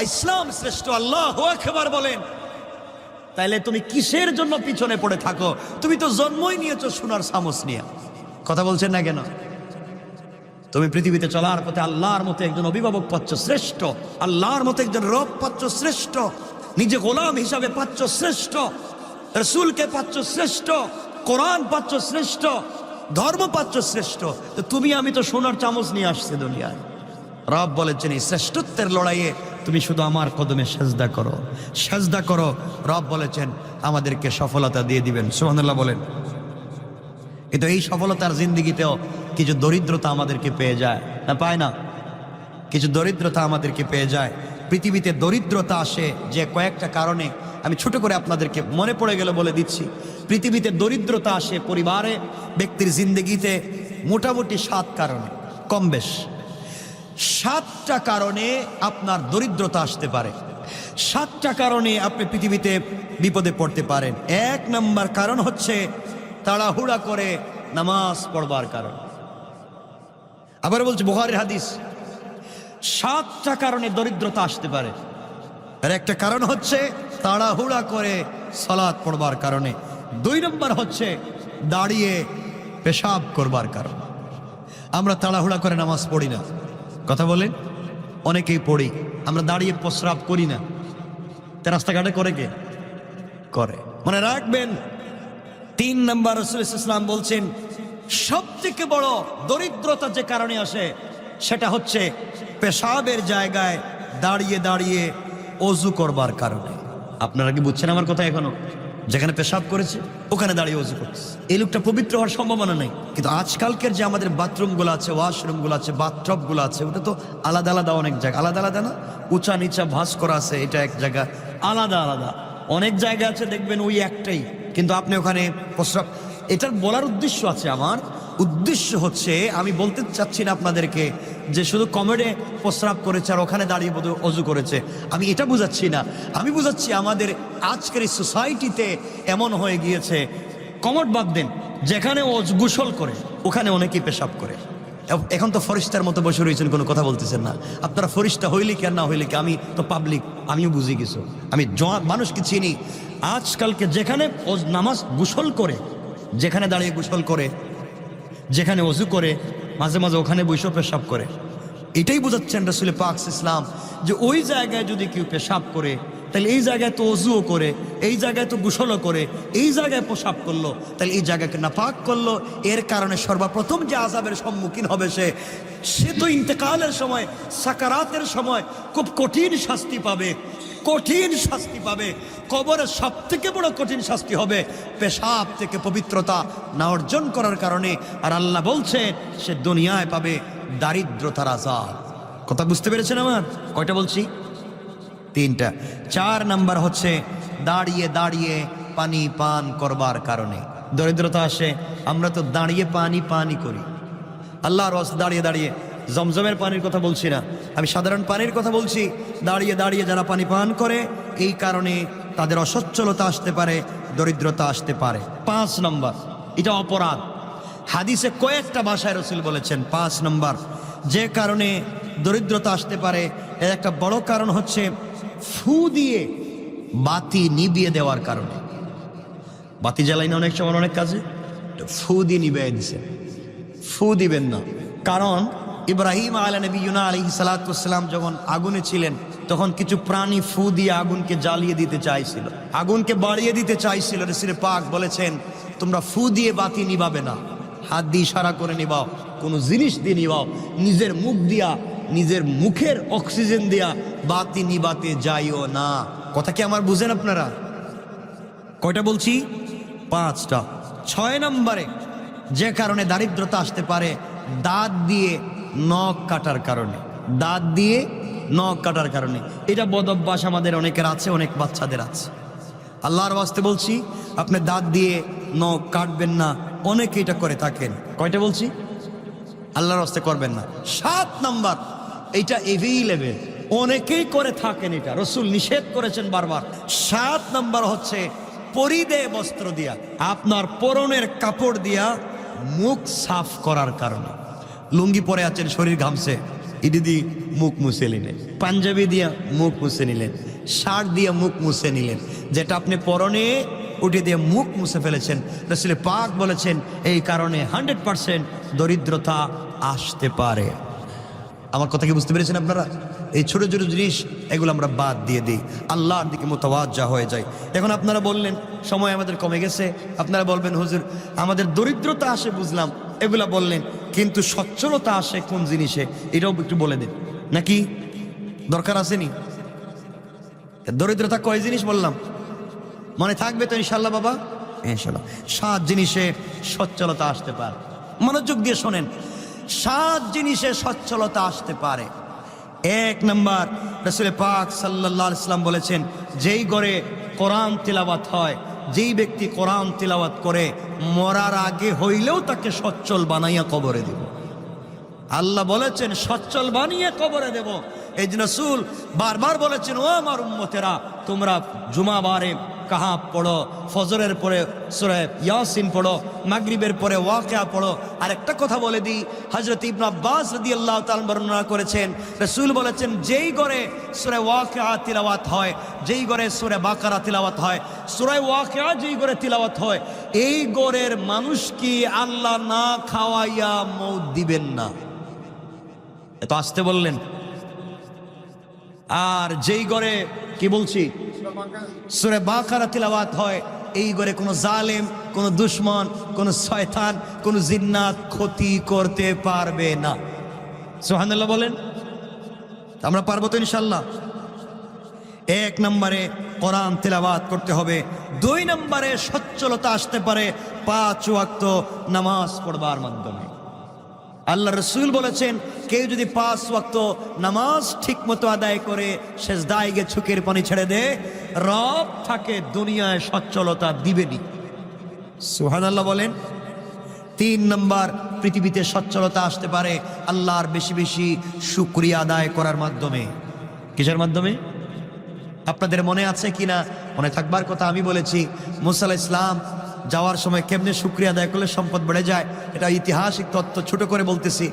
ইসলাম শ্রেষ্ঠ। আল্লাহু আকবার বলেন। তাইলে তুমি কিসের জন্য পিছনে পড়ে থাকো? তুমি তো জন্মই নিয়েছো সোনার চামচ নিয়ে। কথা বলছেন না কেন? তুমি পৃথিবীতে চলার পথে আল্লাহর মতো একজন অভিভাবক পাচ্ছ শ্রেষ্ঠ, আল্লাহর মতো একজন রব পাচ্ছ শ্রেষ্ঠ, নিজে গোলাম হিসাবে পাচ্ছ শ্রেষ্ঠ, রসুলকে পাচ্ছ শ্রেষ্ঠ, কোরআন পাচ্ছ শ্রেষ্ঠ, ধর্ম পাচ্ছ শ্রেষ্ঠ। তো তুমি আমি তো সোনার চামচ নিয়ে আসছি দুনিয়ায়। রব বলেছেন এই শ্রেষ্ঠত্বের লড়াইয়ে তুমি শুধু আমার কদমে সেজদা করো, সেজদা করো। রব বলেছেন আমাদেরকে সফলতা দিয়ে দিবেন। সুবহানাল্লাহ বলেন। কিন্তু এই সফলতার জিন্দেগিতেও কিছু দরিদ্রতা আমাদেরকে পেয়ে যায় না, পায় না? কিছু দরিদ্রতা আমাদেরকে পেয়ে যায়। পৃথিবীতে দরিদ্রতা আসে যে কয়েকটা কারণে, আমি ছোট করে আপনাদেরকে মনে পড়ে গেল বলে দিচ্ছি। পৃথিবীতে দরিদ্রতা আসে পরিবারে, ব্যক্তির জিন্দেগিতে মোটামুটি 7 কারণে, কম বেশ 7টা কারণে আপনার দরিদ্রতা আসতে পারে। 7টা কারণে আপনি পৃথিবীতে বিপদে পড়তে পারেন। 1 নম্বর কারণ হচ্ছে তাড়াহুড়া করে নামাজ পড়বার কারণ। আবার বলছি বুখারীর হাদিস, 7টা কারণে দরিদ্রতা আসতে পারে। আর একটা কারণ হচ্ছে তাড়াহুড়া করে সালাত পড়বার কারণে। 2 নম্বর হচ্ছে দাঁড়িয়ে পেশাব করবার কারণ। আমরা তাড়াহুড়া করে নামাজ পড়ি না, কথা বলেন, অনেকেই পড়ি। আমরা দাঁড়িয়ে প্রস্রাব করি না, রাস্তাঘাটে করে কে করে, মনে রাখবেন। 3 নম্বর রাসূল সাল্লাল্লাহু আলাইহি ওয়াসাল্লাম বলছেন সব থেকে বড় দরিদ্রতা যে কারণে আসে সেটা হচ্ছে পেশাবের জায়গায় দাঁড়িয়ে দাঁড়িয়ে ওযু করবার কারণে। আপনারা কি বুঝছেন আমার কথা? এখনো যেখানে পেশাব করেছে ওখানে দাঁড়িয়ে ওযু করছে, এই লোকটা পবিত্র হওয়ার সম্ভাবনা নেই। কিন্তু আজকালকের যে আমাদের বাথরুমগুলো আছে, ওয়াশরুমগুলো আছে, বাথটবগুলো আছে, ওটা তো আলাদা আলাদা অনেক জায়গা, আলাদা আলাদা না, উঁচা নিচা ভাঁজ করা আছে, এটা এক জায়গা, আলাদা আলাদা অনেক জায়গা আছে দেখবেন ওই একটাই, কিন্তু আপনি ওখানে প্রস্রাব। এটার বলার উদ্দেশ্য আছে, আমার উদ্দেশ্য হচ্ছে আমি বলতে চাচ্ছি না আপনাদেরকে যে শুধু কমেডে প্রস্রাব করেছে আর ওখানে দাঁড়িয়ে ওযু করেছে, আমি এটা বুঝাচ্ছি না। আমি বুঝাচ্ছি আমাদের আজকের এই সোসাইটিতে এমন হয়ে গিয়েছে, কমোড বাদ দেন, যেখানে গোসল করে ওখানে অনেকেই পেশাব করে। এখন তো ফরিস্তার মতো বসে রয়েছেন, কোনো কথা বলতেছেন না। আপনারা ফরিস্তা হইলে কি আর না হইলে কি, আমি তো পাবলিক, আমিও বুঝি কিছু, আমি মানুষকে চিনি। আজকালকে যেখানে নামাজ গোসল করে, যেখানে দাঁড়িয়ে গোসল করে, যেখানে ওযু করে, মাঝে মাঝে ওখানে বসে পেশাব করে। এটাই বোঝাচ্ছেন রাসূল পাক ইসলাম যে ওই জায়গায় যদি কেউ পেশাব করে তাহলে এই জায়গায় তো ওযুও করে, এই জায়গায় তো গোসলও করে, এই জায়গায় পেশাব করলো, তাহলে এই জায়গাকে নাপাক করলো। এর কারণে সর্বপ্রথম যে আযাবের সম্মুখীন হবে সে তো ইন্তেকালের সময়, সাকারাতের সময় খুব কঠিন শাস্তি পাবে, কঠিন শাস্তি পাবে। কবরের সব থেকে বড় কঠিন শাস্তি হবে পেশাব থেকে পবিত্রতা না অর্জন করার কারণে। আর আল্লাহ বলছেন সে দুনিয়ায় পাবে দারিদ্রতার আযাব। কথা বুঝতে পেরেছেন আমার? কয়টা বলছি? 3টা। 4 নাম্বার হচ্ছে দাঁড়িয়ে দাঁড়িয়ে পানি পান করবার কারণে দরিদ্রতা আসে। আমরা তো দাঁড়িয়ে পানি করি, আল্লাহর রাস্তায় দাঁড়িয়ে দাঁড়িয়ে। জমজমের পানির কথা বলছি না, আমি সাধারণ পানির কথা বলছি। দাঁড়িয়ে দাঁড়িয়ে যারা পানি পান করে এই কারণে তাদের অসচ্ছলতা আসতে পারে, দরিদ্রতা আসতে পারে। 5 নম্বর, এটা অপরাধ। হাদিসে কয়েকটা ভাষায় রাসূল বলেছেন 5 নম্বর যে কারণে দরিদ্রতা আসতে পারে, এর একটা বড় কারণ হচ্ছে ফু দিয়ে বাতি নিভিয়ে দেওয়ার কারণে। বাতি জ্বালাই না অনেক সময় অনেক কাজে, ফু দিয়ে নিভিয়ে দিছে। ফু দিবেন না, কারণ ইব্রাহিম আলাইহিস সালাম যখন আগুনে ছিলেন তখন কিছু প্রাণী ফু দিয়ে আগুনকে জ্বালিয়ে দিতে চাইছিল, আগুনকে বাড়িয়ে দিতে চাইছিল। রাসূল পাক বলেছেন তোমরা ফু দিয়ে বাতি নিভাবে না, হাত দিয়ে ইশারা করে নিভাও, কোনো জিনিস দিয়ে নিভাও, নিজের মুখ দিয়া, নিজের মুখের অক্সিজেন দিয়া বাতি নিভাতে যাইও না। কথা কি আমার বুঝেন আপনারা? কয়টা বলছি? 5টা। 6 নম্বরে যে কারণে দারিদ্রতা আসতে পারে দাঁত দিয়ে নখ কাটার কারণে, দাঁত দিয়ে নখ কাটার কারণে। এটা বদ অভ্যাস আমাদের অনেকের আছে, অনেক বাচ্চাদের আছে। আল্লাহর ওয়াস্তে বলছি আপনি দাঁত দিয়ে নখ কাটবেন না, অনেকে এটা করে থাকেন। কয়টা বলছি? আল্লাহর ওয়াস্তে করবেন না। 7 নাম্বার, এটা এভেইলেবল, অনেকেই করে থাকেন, এটা রাসূল নিষেধ করেছেন বারবার। 7 নাম্বার হচ্ছে পরিদে বস্ত্র দিয়া, আপনার পরনের কাপড় দিয়া মুখ সাফ করার কারণে। লুঙ্গি পরে আছেন, শরীর ঘামছে, ইডি দিয়ে মুখ মুছে নিলেন, পাঞ্জাবি দিয়া মুখ মুছে নিলেন, শার্ট দিয়ে মুখ মুছে নিলেন, যেটা আপনি পরনে উঠে দিয়ে মুখ মুছে ফেলেছেন। রাসূল পাক বলেছেন এই কারণে 100% দরিদ্রতা আসতে পারে। আমার কথা কি বুঝতে পেরেছেন আপনারা? এই ছোট ছোট জিনিস এগুলো আমরা বাদ দিয়ে দিই, আল্লাহর দিকে মুতাওয়াজ্জা হয়ে যায়। এখন আপনারা বললেন সময় আমাদের কমে গেছে, আপনারা বলবেন হুজুর আমাদের দরিদ্রতা আসে বুঝলাম, এগুলা বললেন, কিন্তু সচ্ছলতা আসে কোন জিনিসে এটাও একটু বলে দেন নাকি? দরকার আসেনি? দরিদ্রতা কয় জিনিস বললাম, মনে থাকবে তো ইনশাল্লাহ বাবা? ইনশাল্লাহ 7 জিনিসে সচ্ছলতা আসতে পারে। মনোযোগ দিয়ে শোনেন, 7 জিনিসে সচ্ছলতা আসতে পারে। 1 নাম্বার, রাসূল পাক সাল্লাল্লাহু আলাইহি ওয়াসাল্লাম বলেছেন যেই ঘরে কোরআন তিলাওয়াত হয়, যেই ব্যক্তি কোরআন তিলাওয়াত করে মরার আগে হইলেও তাকে সচ্ছল বানাইয়া কবরে দেব। আল্লাহ বলেছেন সচ্ছল বানিয়ে কবরে দেব। এই যে রাসূল বারবার বলেছেন ও আমার উম্মতেরা তোমরা জুমাবারে কাহাব পড়ো, ফজরের পরে সূরা ইয়াসিন পড়ো, মাগরিবের পরে ওয়াকিয়া পড়ো। আর একটা কথা বলে দিই, হযরত ইবনে আব্বাস রাদিয়াল্লাহু তাআলা বর্ণনা করেছেন রাসূল বলেছেন যেই ঘরে সূরা ওয়াকিয়া তিলাওয়াত হয়, যেই ঘরে সূরা বাকারা তিলাওয়াত হয়, সূরা ওয়াকিয়া যেই ঘরে তিলাওয়াত হয়, এই ঘরের মানুষকে আল্লাহ না খাওয়াইয়া মউত দিবেন না। এত আসতে বললেন। আর যেই ঘরে কি বলছি সূরা বাকারা তিলাওয়াত হয়, এই ঘরে কোনো জালেম, কোনো দুশমন, কোনো শয়তান, কোনো জিন্নাত ক্ষতি করতে পারবে না। সুবহানাল্লাহ বলেন। আমরা পারবো তো ইনশাআল্লাহ? 1 নম্বরে কোরআন তিলাওয়াত করতে হবে। 2 নম্বরে সচ্ছলতা আসতে পারে 5 ওয়াক্ত নামাজ পড়বার মাধ্যমে। আল্লাহ রসুল বলেছেন কেউ যদি 5 ওয়াক্ত নামাজ ঠিক মতো আদায় করে সেজদায় গিয়ে চোখের পানি ছেড়ে দে, রব তাকে দুনিয়ায় সচ্ছলতা দিবেনি। সুবহানাল্লাহ বলেন। 3 নম্বর, পৃথিবীতে সচ্ছলতা আসতে পারে আল্লাহর বেশি বেশি শুকরিয়া আদায় করার মাধ্যমে। কিসের মাধ্যমে? আপনাদের মনে আছে কিনা, মনে থাকবার কথা আমি বলেছি, মুসা আলাইহিস সালাম যাওয়ার সময় কেমনে শুকরিয়া আদায় করলে সম্পদ বেড়ে যায়, এটা ঐতিহাসিক তথ্য, ছোট করে বলতেছি।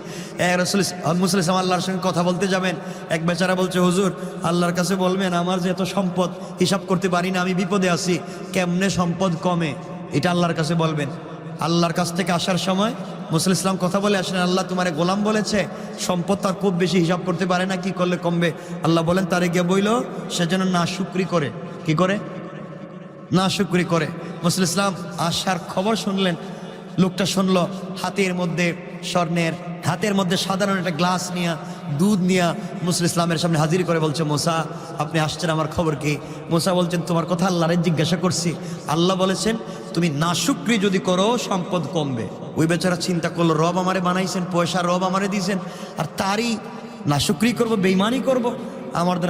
রাসূল মুসা আলাইহিস সালাম আল্লাহর সঙ্গে কথা বলতে যাবেন, এক বেচারা বলছে হুজুর আল্লাহর কাছে বলবেন আমার যে এত সম্পদ হিসাব করতে পারি না, আমি বিপদে আছি, কেমনে সম্পদ কমে, এটা আল্লাহর কাছে বলবেন। আল্লাহর কাছ থেকে আসার সময় মুসা আলাইহিস সালাম কথা বলে আসেন, আল্লাহ তোমারে গোলাম বলেছে সম্পদ তার খুব বেশি হিসাব করতে পারে না, কি করলে কমবে? আল্লাহ বলেন তারে গিয়ে বইল সেজন্য না শুকরি করে, কি করে? না শুকরি করে। মুসা আলাইহিস সালাম আসার খবর শুনলেন, লোকটা শুনলো হাতের মধ্যে স্বর্ণের, হাতের মধ্যে সাধারণ একটা গ্লাস নিয়ে দুধ নিয়ে মুসা আলাইহিস সালামের সামনে হাজির করে বলছে মুসা আপনি আসছেন, আমার খবর কি? মুসা বলছেন তোমার কথা আল্লাহরে জিজ্ঞাসা করছি, আল্লাহ বলেছেন তুমি নাশুকরি যদি করো সম্পদ কমবে। ওই বেচারা চিন্তা করলো রব আমারে বানাইছেন, পয়সা রব আমারে দিয়েছেন, আর তারই নাশুকরি করবো, বেঈমানি করবো, আমার